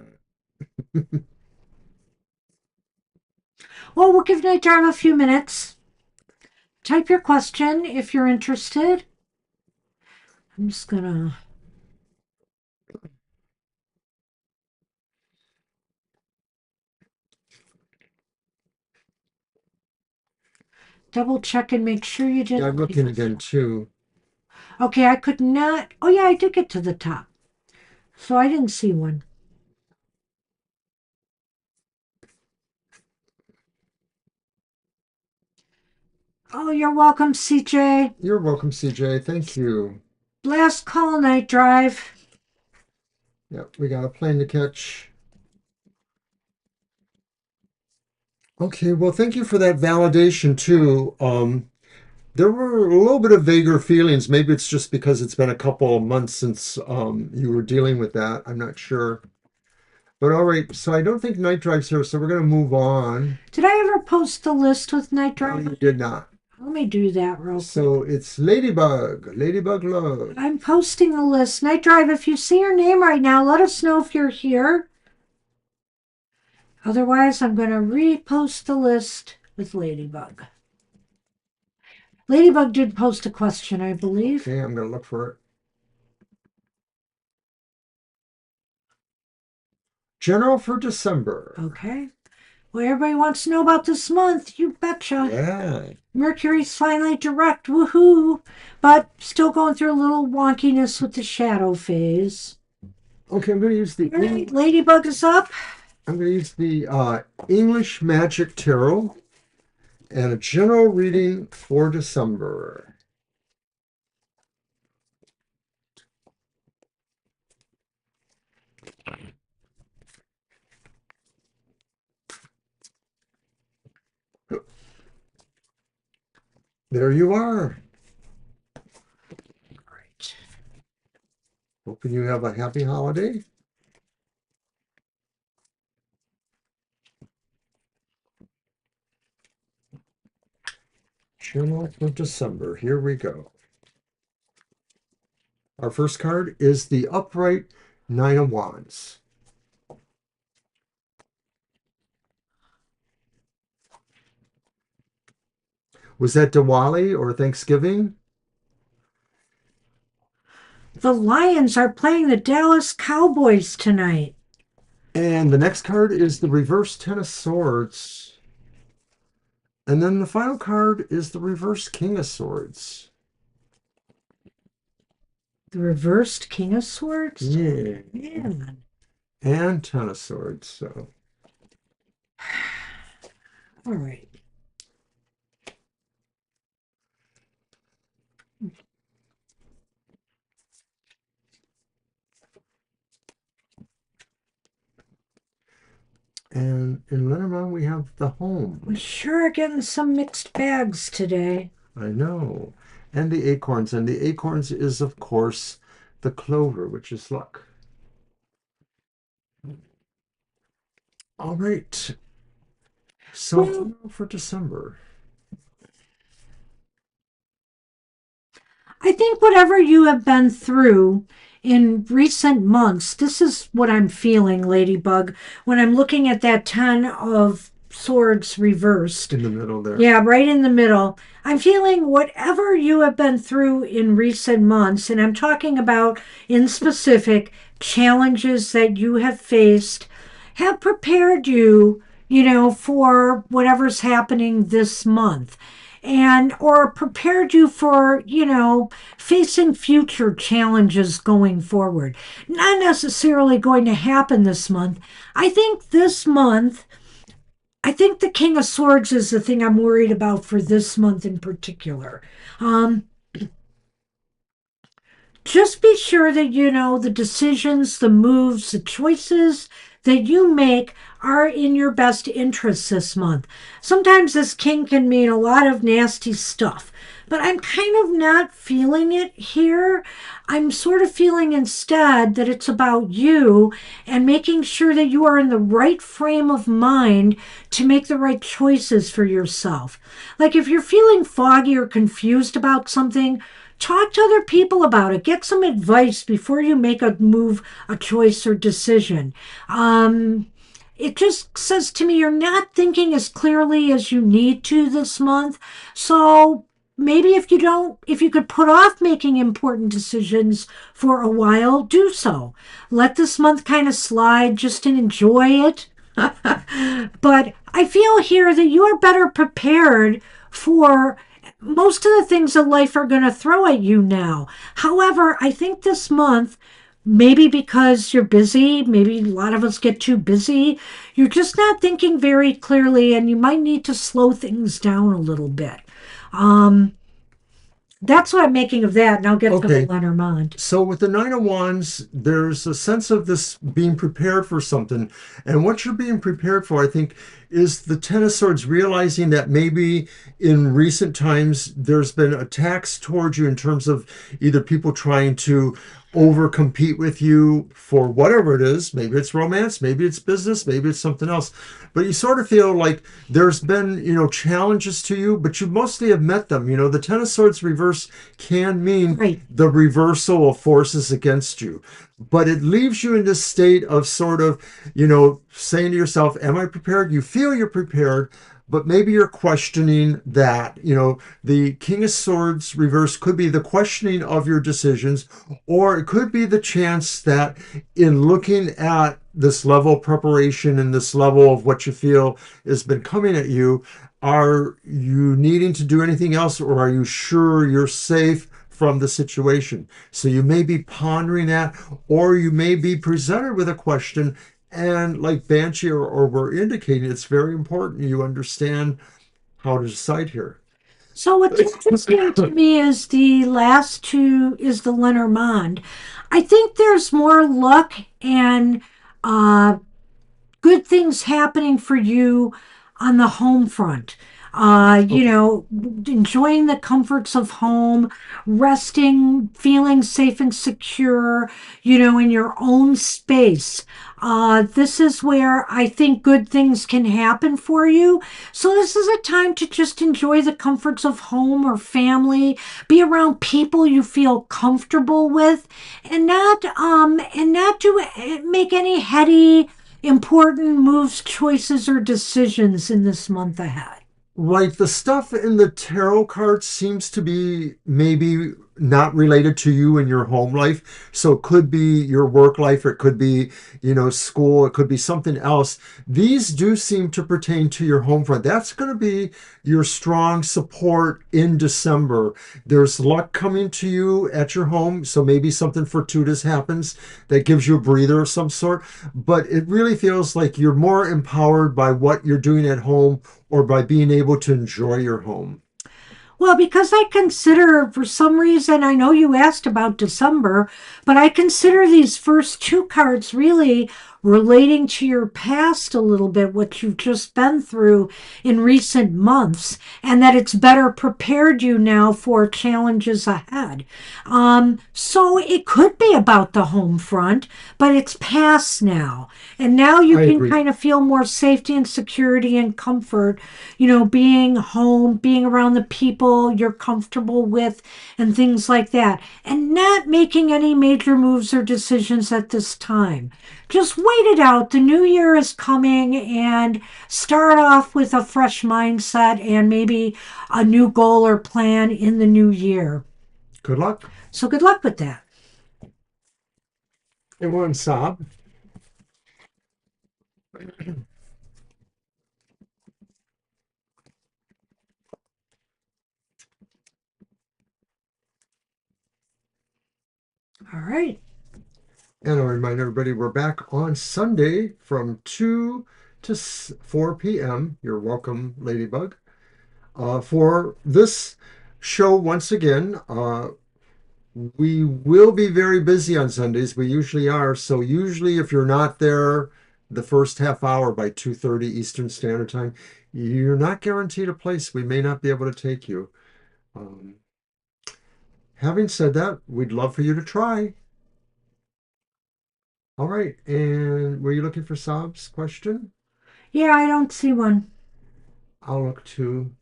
Well, we'll give Night Drive a few minutes. Type your question if you're interested. I'm just gonna double check and make sure you Yeah, did. I'm looking again too. Okay, I could not. Oh, yeah, I did get to the top. So I didn't see one. Oh, you're welcome, CJ. You're welcome, CJ. Thank you. Last call, Night Drive. Yep, we got a plane to catch. Okay, well, thank you for that validation too. There were a little bit of vaguer feelings. Maybe it's just because it's been a couple of months since you were dealing with that. I'm not sure. But all right, so I don't think Night Drive's here, so we're going to move on. Did I ever post the list with Night No, Drive? you did not. Let me do that real quick. So it's Ladybug, Ladybug Love. I'm posting the list. Night Drive, if you see your name right now, let us know if you're here. Otherwise, I'm going to repost the list with Ladybug. Ladybug did post a question, I believe. Okay, I'm going to look for it. General for December. Okay. Well, everybody wants to know about this month. You betcha. Yeah. Mercury's finally direct. Woohoo. But still going through a little wonkiness with the shadow phase. Okay, I'm going to use the All right, Ladybug is up. English Magic Tarot, and a general reading for December. There you are. Right. Hoping you have a happy holiday. General for December. Here we go. Our first card is the upright Nine of Wands. Was that Diwali or Thanksgiving? The Lions are playing the Dallas Cowboys tonight. And the next card is the reverse Ten of Swords. And then the final card is the reverse King of Swords. The reversed King of Swords? Yeah. Man. And Ten of Swords. So. All right. And in Lenormand, we have the home. We sure are getting some mixed bags today. I know. And the acorns. And the acorns is, of course, the clover, which is luck. All right. So for December. I think whatever you have been through in recent months, this is what I'm feeling, Ladybug, when I'm looking at that Ten of Swords reversed. In the middle there. Yeah, right in the middle. I'm feeling whatever you have been through in recent months, and I'm talking about in specific challenges that you have faced, have prepared you, for whatever's happening this month. And or prepared you for, facing future challenges going forward. Not necessarily going to happen this month. I think this month, I think the King of Swords is the thing I'm worried about for this month in particular. Um, just be sure that the decisions, the moves, the choices that you make are in your best interest this month. Sometimes this king can mean a lot of nasty stuff, but I'm kind of not feeling it here. I'm sort of feeling instead that it's about you and making sure that you are in the right frame of mind to make the right choices for yourself. Like if you're feeling foggy or confused about something, talk to other people about it. Get some advice before you make a move, a choice, or decision. It just says to me you're not thinking as clearly as you need to this month. So maybe if you could put off making important decisions for a while, do so. Let this month kind of slide just and enjoy it. But I feel here that you are better prepared for most of the things that life are going to throw at you now. However, I think this month, maybe because you're busy, maybe a lot of us get too busy, you're just not thinking very clearly and you might need to slow things down a little bit. That's what I'm making of that, and I'll get to the Lenormand. So with the Nine of Wands, there's a sense of this being prepared for something. And what you're being prepared for, I think, is the Ten of Swords, realizing that maybe in recent times there's been attacks towards you in terms of either people trying to over compete with you for whatever it is. Maybe it's romance, maybe it's business, maybe it's something else. But you sort of feel like there's been, challenges to you, but you mostly have met them. The Ten of Swords reverse can mean the reversal of forces against you. But it leaves you in this state of sort of, saying to yourself, am I prepared? You feel you're prepared, but maybe you're questioning that. The King of Swords reverse could be the questioning of your decisions, or it could be the chance that in looking at this level of preparation and this level of what you feel has been coming at you, are you needing to do anything else, or are you sure you're safe from the situation? So you may be pondering that, or you may be presented with a question. And like Banshee or we're indicating, it's very important you understand how to decide here. So what's interesting to me is the last two is the Lenormand. I think there's more luck and uh, good things happening for you on the home front. Okay. Enjoying the comforts of home, resting, feeling safe and secure, in your own space. This is where I think good things can happen for you. So this is a time to just enjoy the comforts of home or family, be around people you feel comfortable with, and not do make any heady important moves, choices, or decisions in this month ahead. Right, the stuff in the tarot cards seems to be maybe not related to you and your home life. So it could be your work life, or it could be, school, it could be something else. These do seem to pertain to your home front. That's going to be your strong support in December. There's luck coming to you at your home, so maybe something fortuitous happens that gives you a breather of some sort. But it really feels like you're more empowered by what you're doing at home or by being able to enjoy your home. Well, because I consider, for some reason, I know you asked about December, but I consider these first two cards really relating to your past a little bit, what you've just been through in recent months, and that it's better prepared you now for challenges ahead. So it could be about the home front, but it's past now. And now you I can agree. kind of feel more safety and security and comfort, being home, being around the people you're comfortable with, and things like that. And not making any major moves or decisions at this time. Just wait it out. The new year is coming, and start off with a fresh mindset and maybe a new goal or plan in the new year. Good luck. So, good luck with that. Everyone, sob. All right. And I'll remind everybody we're back on Sunday from 2 to 4 p.m. You're welcome, Ladybug. For this show, once again, we will be very busy on Sundays. We usually are. So usually if you're not there the first half hour by 2:30 Eastern Standard Time, you're not guaranteed a place. We may not be able to take you. Um, Having said that, we'd love for you to try. All right. And were you looking for Sob's question? Yeah, I don't see one. I'll look too.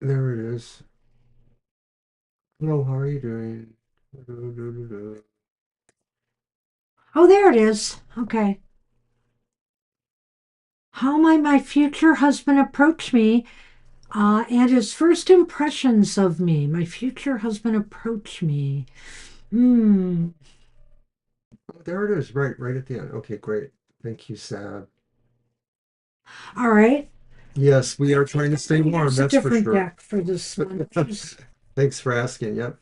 There it is. Hello, how are you doing? Oh, there it is. Okay. How might my future husband approach me and his first impressions of me? My future husband approach me. Hmm. Oh, there it is, right at the end. Okay, great. Thank you, Sab. All right. Yes, we are trying to stay warm, Use a that's for different sure. deck for this one. Thanks for asking. Yep.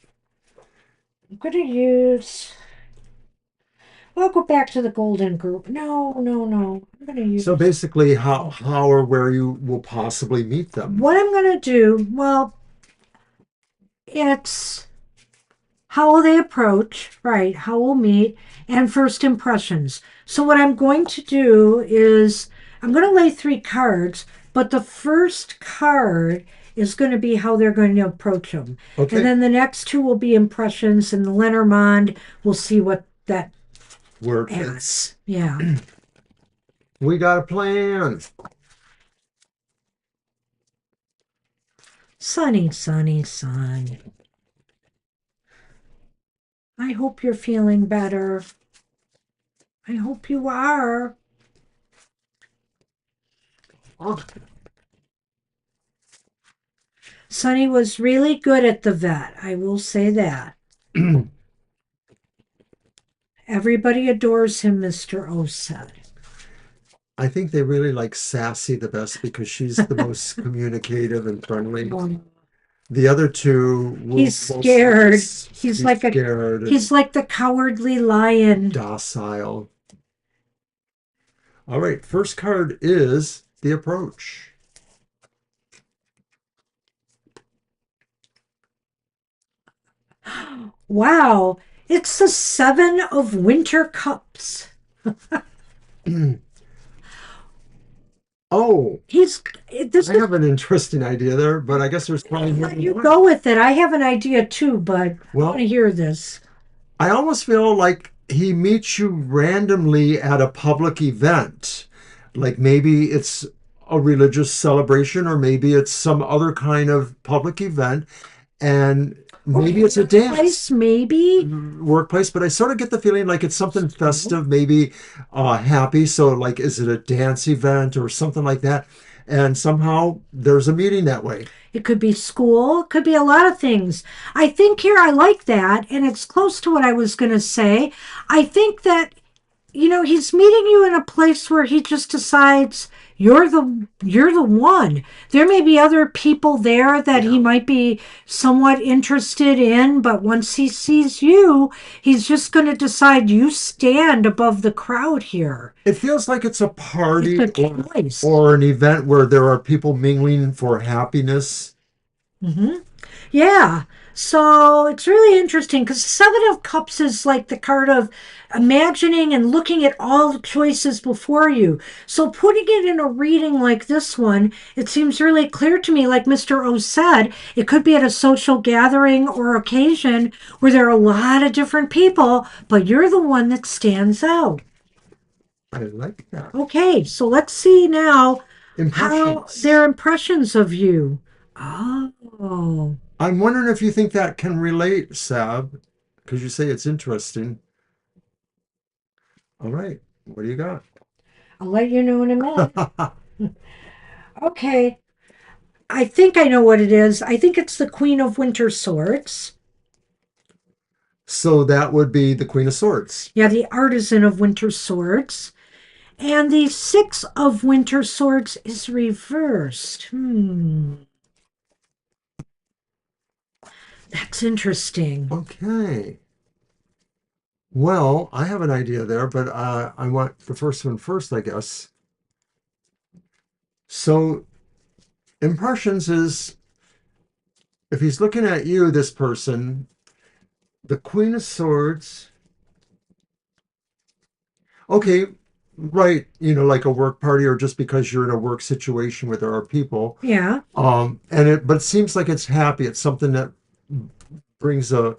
I'm going to use. I'll go back to the golden group. No, no, no. I'm going to So use. basically, how or where you will possibly meet them. What I'm going to do, well, it's how will they approach, right? How we'll meet, and first impressions. So, what I'm going to do is I'm going to lay three cards, but the first card is going to be how they're going to approach them. And Okay, then the next two will be impressions, and the Lenormand, we'll see what that where it fits. adds. Yeah. We got a plan. Sunny, sunny, sun. I hope you're feeling better. I hope you are. Oh, Sunny was really good at the vet. I will say that. Everybody adores him, Mr. O said. I think they really like Sassy the best because she's the most communicative and friendly. The other two will He's scared. most He's be like a scared and he's like the cowardly lion. docile. All right, first card is the approach. Wow, it's the seven of winter cups. Oh, He's this I is have an interesting idea there, but I guess there's probably more let than you one. go with it. I have an idea too, but I want to Well, hear this. I almost feel like he meets you randomly at a public event. Like maybe it's a religious celebration or maybe it's some other kind of public event and maybe Okay, it's a place dance maybe. workplace, but I sort of get the feeling like it's something School. festive, maybe happy. So like is it a dance event or something like that? And somehow there's a meeting that way. It could be school. It could be a lot of things. I think here I like that, and it's close to what I was going to say. I think that he's meeting you in a place where he just decides you're the one. There may be other people there that he Yeah. might be somewhat interested in, but once he sees you, he's just going to decide you stand above the crowd here. It feels like it's a It's party a choice. or an event where there are people mingling for happiness. Hmm. Yeah. So it's really interesting because Seven of Cups is like the card of imagining and looking at all the choices before you. So putting it in a reading like this one, it seems really clear to me, like Mr. O said, it could be at a social gathering or occasion where there are a lot of different people, but you're the one that stands out. I like that. Okay, so let's see now how their Impressions. impressions of you. Oh. I'm wondering if you think that can relate, Sab, because you say it's interesting. All right, what do you got? I'll let you know in a minute. Okay, I think I know what it is. I think it's the Queen of Winter Swords. So that would be the Queen of Swords. Yeah, the Artisan of Winter Swords. And the Six of Winter Swords is reversed. That's interesting. Okay. Well, I have an idea there, but I want the first one first, I guess. So impressions is if he's looking at you, this person, the Queen of Swords. Okay, right, like a work party or just because you're in a work situation where there are people. Yeah. But it seems like it's happy. It's something that brings an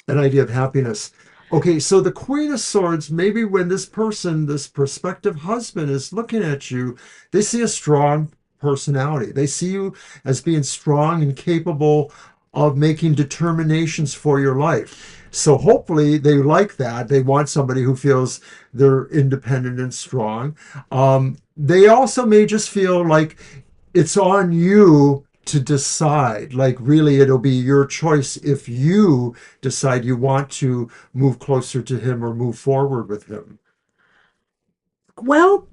idea of happiness. Okay, so the Queen of Swords, maybe when this person, this prospective husband is looking at you, they see a strong personality. They see you as being strong and capable of making determinations for your life. So hopefully they like that. They want somebody who feels they're independent and strong. They also may just feel like it's on you to decide. Like, really, it'll be your choice if you decide you want to move closer to him or move forward with him. Well,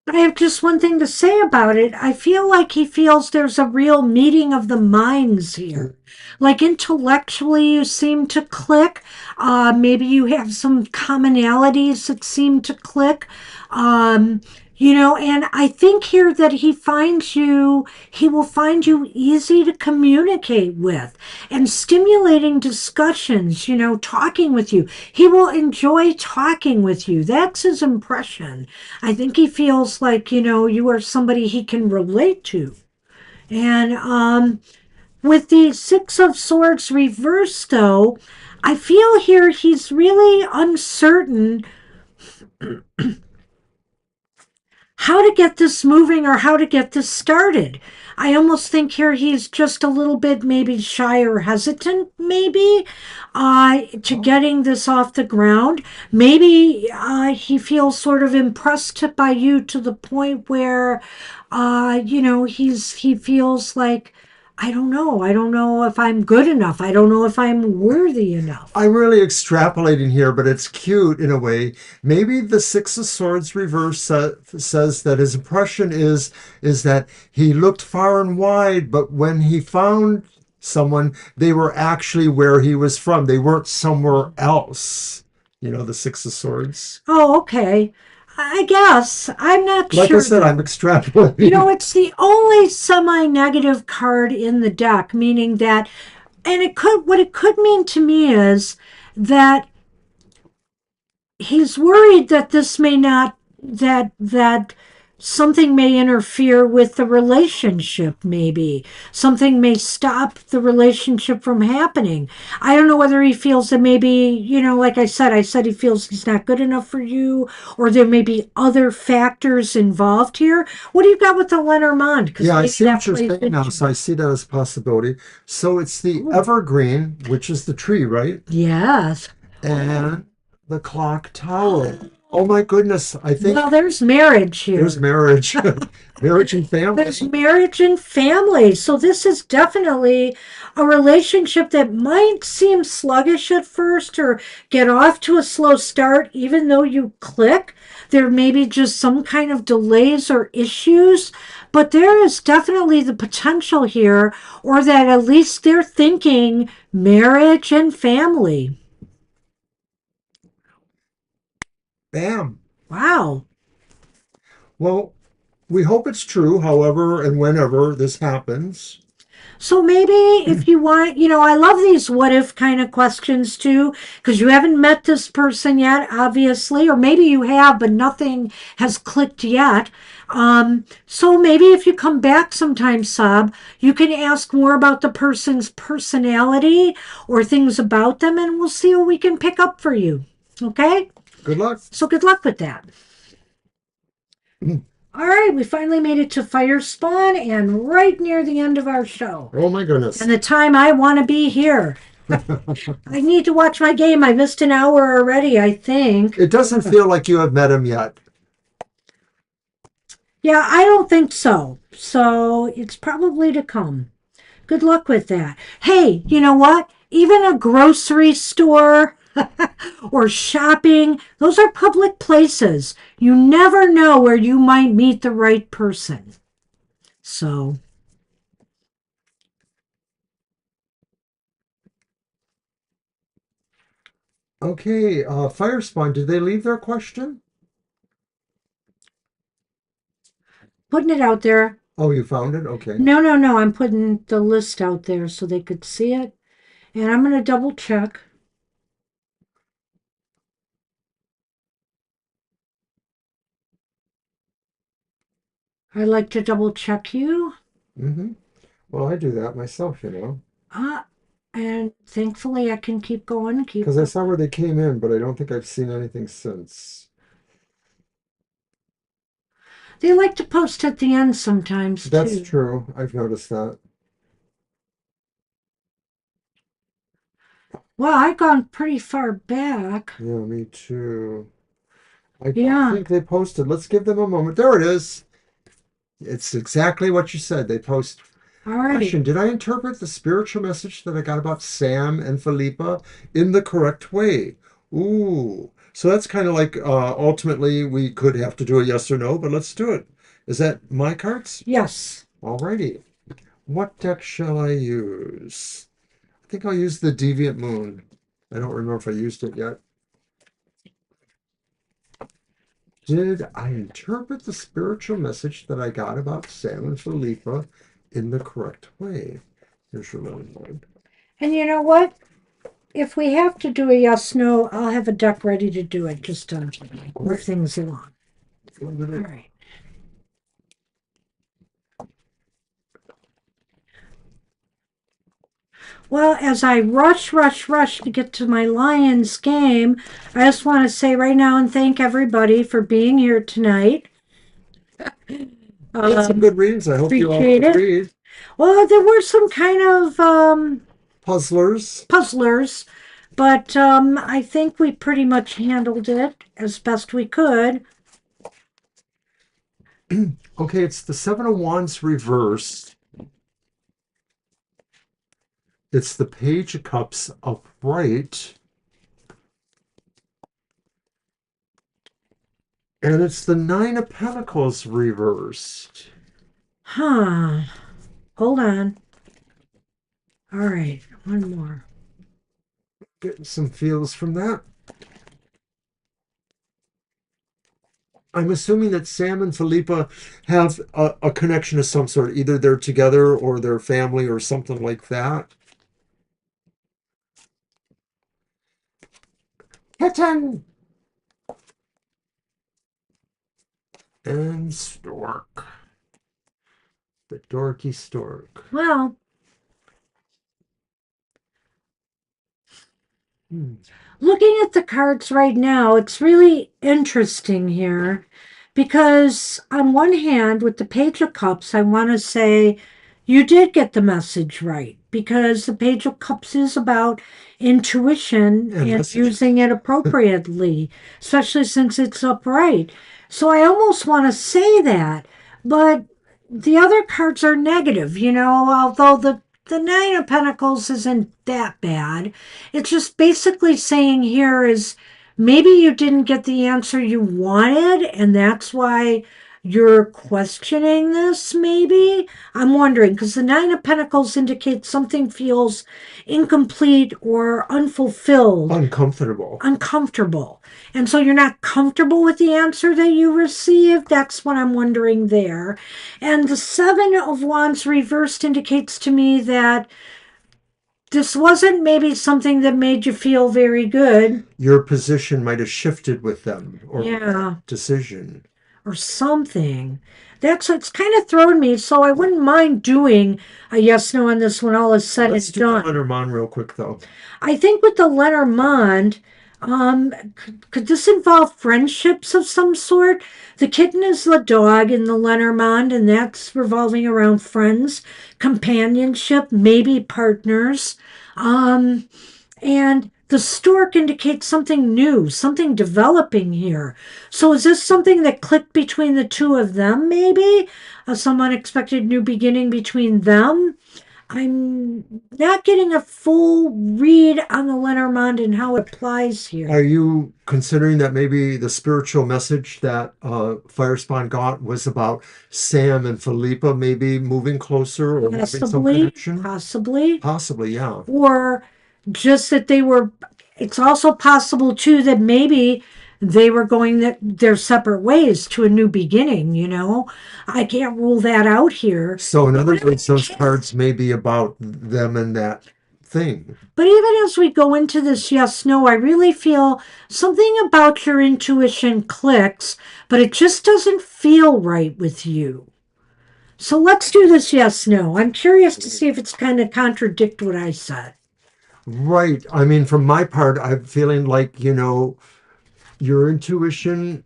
I have just one thing to say about it. I feel like he feels there's a real meeting of the minds here. Like intellectually, you seem to click. Maybe you have some commonalities that seem to click. Um, and I think here that he will find you easy to communicate with and stimulating discussions, talking with you. He will enjoy talking with you. That's his impression. I think he feels like, you are somebody he can relate to. And with the Six of Swords reversed, though, I feel here he's really uncertain how to get this moving or how to get this started. I almost think here he's just a little bit maybe shy or hesitant, maybe, to Oh, getting this off the ground. Maybe he feels sort of impressed by you to the point where, he feels like I don't know. I don't know if I'm good enough. I don't know if I'm worthy enough. I'm really extrapolating here, but it's cute in a way. Maybe the Six of Swords reverse says that his impression is that he looked far and wide, but when he found someone, they were actually where he was from. They weren't somewhere else. You know, the Six of Swords. Oh, okay. I guess. I'm not Like I sure said, I'm though. You know, extrapolating. it's the only semi-negative card in the deck, meaning that, and what it could mean to me is that he's worried that this may not, that something may interfere with the relationship, maybe. Something may stop the relationship from happening. I don't know whether he feels that maybe, like I said he feels he's not good enough for you, or there may be other factors involved here. What do you got with the Lenormand? Because Yeah, I maybe see that what you're plays saying now. into So I it. see that as a possibility. So it's the Ooh. evergreen, which is the tree, right? Yes. And the clock tower. Oh my goodness. I Well, think there's marriage there's here. marriage, marriage and There's family. marriage and family. So this is definitely a relationship that might seem sluggish at first or get off to a slow start, even though you click. There may be just some kind of delays or issues, but there is definitely the potential here, or that at least they're thinking marriage and family. Bam. Wow. Well, we hope it's true, however and whenever this happens. So maybe if you want, I love these what if kind of questions too, because you haven't met this person yet, obviously, or maybe you have, but nothing has clicked yet. So maybe if you come back sometime, Sab, you can ask more about the person's personality or things about them, and we'll see what we can pick up for you. Okay? Good luck. So good luck with that. All right, we finally made it to Fire Spawn and right near the end of our show. Oh my And goodness. the time I want to be here. I need to watch my game. I missed an hour already, I think. It doesn't feel like you have met him yet. Yeah, I don't think so. So it's probably to come. Good luck with that. Hey, you know what? Even a grocery store or shopping, those are public places. You never know where you might meet the right person. So, Okay, Firespawn, did they leave their question? putting it out there. Oh, you found it? Okay. No, no, no. I'm putting the list out there so they could see it. And I'm going to double check. I like to double check you. Mm-hmm. Well, I do that myself, you know, Uh, and thankfully I can keep going, keep because I going. saw where they came in, but I don't think I've seen anything since. They like to post at the end sometimes That's too. true. I've noticed that. Well, I've gone pretty far back. Yeah, me too. I don't Yeah. think they posted. Let's give them a moment. There it is. It's exactly what you said. They post. Alrighty. Question: did I interpret the spiritual message that I got about Sam and Philippa in the correct way? Ooh. So that's kind of like ultimately we could have to do a yes or no, but let's do it. Is that my cards? Yes. Alrighty. What deck shall I use? I think I'll use the Deviant Moon. I don't remember if I used it yet. Did I interpret the spiritual message that I got about Sam and Philippa in the correct way? Here's your little one. And you know what? If we have to do a yes no, I'll have a deck ready to do it just to All move right. things along. One All minute. right. Well, as I rush to get to my Lions game, I just want to say right now and thank everybody for being here tonight. We had some good readings. I hope you all Appreciate it. agreed. Well, there were some kind of Puzzlers. puzzlers, but I think we pretty much handled it as best we could. Okay, it's the Seven of Wands reversed. It's the Page of Cups upright, and it's the Nine of Pentacles reversed. Huh. Hold on. All right, one more. Getting some feels from that. I'm assuming that Sam and Philippa have a connection of some sort. Either they're together or they're family or something like that. Kitten! And Stork. The dorky stork. Well, Hmm. looking at the cards right now, it's really interesting here because, on one hand, with the Page of Cups, I want to say you did get the message right because the Page of Cups is about intuition And and messages. using it appropriately, especially since it's upright. So I almost want to say that, but the other cards are negative, although the Nine of Pentacles isn't that bad. It's just basically saying here is maybe you didn't get the answer you wanted, and that's why you're questioning this, maybe. I'm wondering, because the Nine of Pentacles indicates something feels incomplete or unfulfilled, Uncomfortable. uncomfortable. And so you're not comfortable with the answer that you received. That's what I'm wondering there. And the Seven of Wands reversed indicates to me that this wasn't maybe something that made you feel very good. Your position might have shifted with them or Yeah, decision. or something. That's what's kind of thrown me. So I wouldn't mind doing a yes no on this when all is said Let's and do the done. Lenormand real quick, though. I think with the Lenormand, could this involve friendships of some sort? The kitten is the dog in the Lenormand, and that's revolving around friends, companionship, maybe partners. Um, And the stork indicates something new, something developing here. So is this something that clicked between the two of them, maybe? Some unexpected new beginning between them? I'm not getting a full read on the Lenormand and how it applies Are here. you considering that maybe the spiritual message that Firespawn got was about Sam and Philippa maybe moving closer or having some Possibly, connection? possibly. Possibly, yeah. Or just that they were, it's also possible too that maybe they were going their separate ways to a new beginning. I can't rule that out here. So, in other words, those cards may be about them and that thing. But even as we go into this yes no, I really feel something about your intuition clicks, but it just doesn't feel right with you. So let's do this yes no. I'm curious to see if it's kind of contradict what I said. Right. I mean, from my part, I'm feeling like, your intuition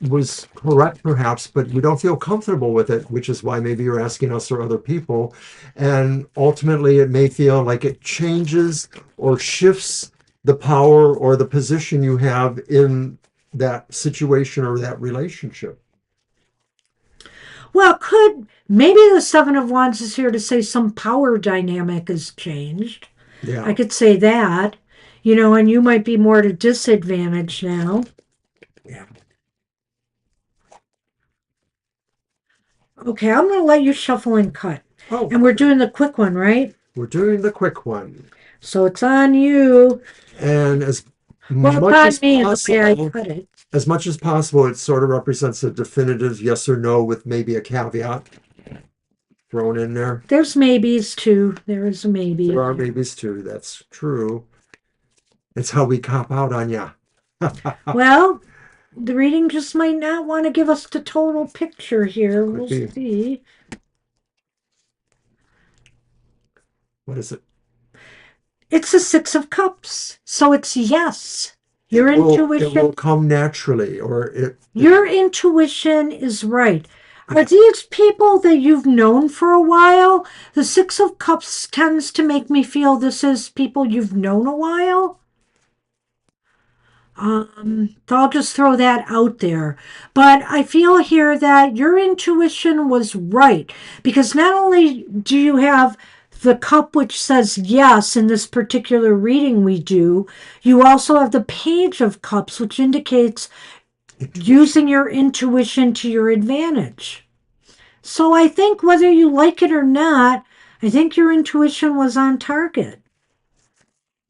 was correct perhaps, but you don't feel comfortable with it, which is why maybe you're asking us or other people. And ultimately, it may feel like it changes or shifts the power or the position you have in that situation or that relationship. Well, could maybe the Seven of Wands is here to say some power dynamic has changed. I Yeah. could say that, and you might be more at a disadvantage now. Yeah. Okay, I'm going to let you shuffle and cut. Oh, And we're doing the quick one, right? we're doing the quick one. So it's on you. And as Well, it's much on as me in the way I possible, cut it. as much as possible, it sort of represents a definitive yes or no with maybe a caveat thrown in there. There's maybes too. There is a maybe. There are babies too. That's true. It's how we cop out on ya. Well, the reading just might not want to give us the total picture here. Could We'll be. see. What is it? It's the Six of Cups. So it's yes. Your It will intuition, come naturally, or your intuition is right. Are these people that you've known for a while? The Six of Cups tends to make me feel this is people you've known a while. So I'll just throw that out there. But I feel here that your intuition was right because not only do you have the cup which says yes in this particular reading we do. You also have the Page of Cups, which indicates using your intuition to your advantage. So I think whether you like it or not, I think your intuition was on target.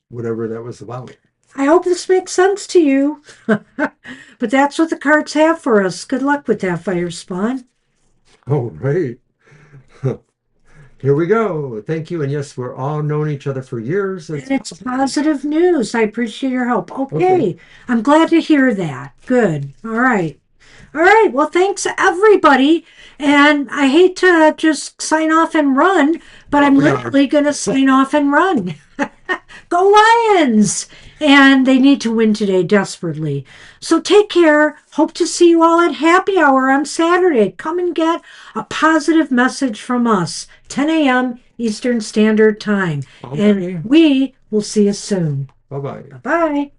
Whatever that was about. I hope this makes sense to you. But that's what the cards have for us. Good luck with that, Fire Spawn. Oh, right. Here we go. Thank you. And yes, we're all known each other for years. And it's positive news. I appreciate your help. Okay. Okay. I'm glad to hear that. Good. All right. All right. Well, thanks everybody. And I hate to just sign off and run, but I'm We are. literally going to sign off and run. Go Lions! And they need to win today desperately. So take care. Hope to see you all at happy hour on Saturday. Come and get a positive message from us. 10 a.m. Eastern Standard Time. Okay. And we will see you soon. Bye bye. Bye.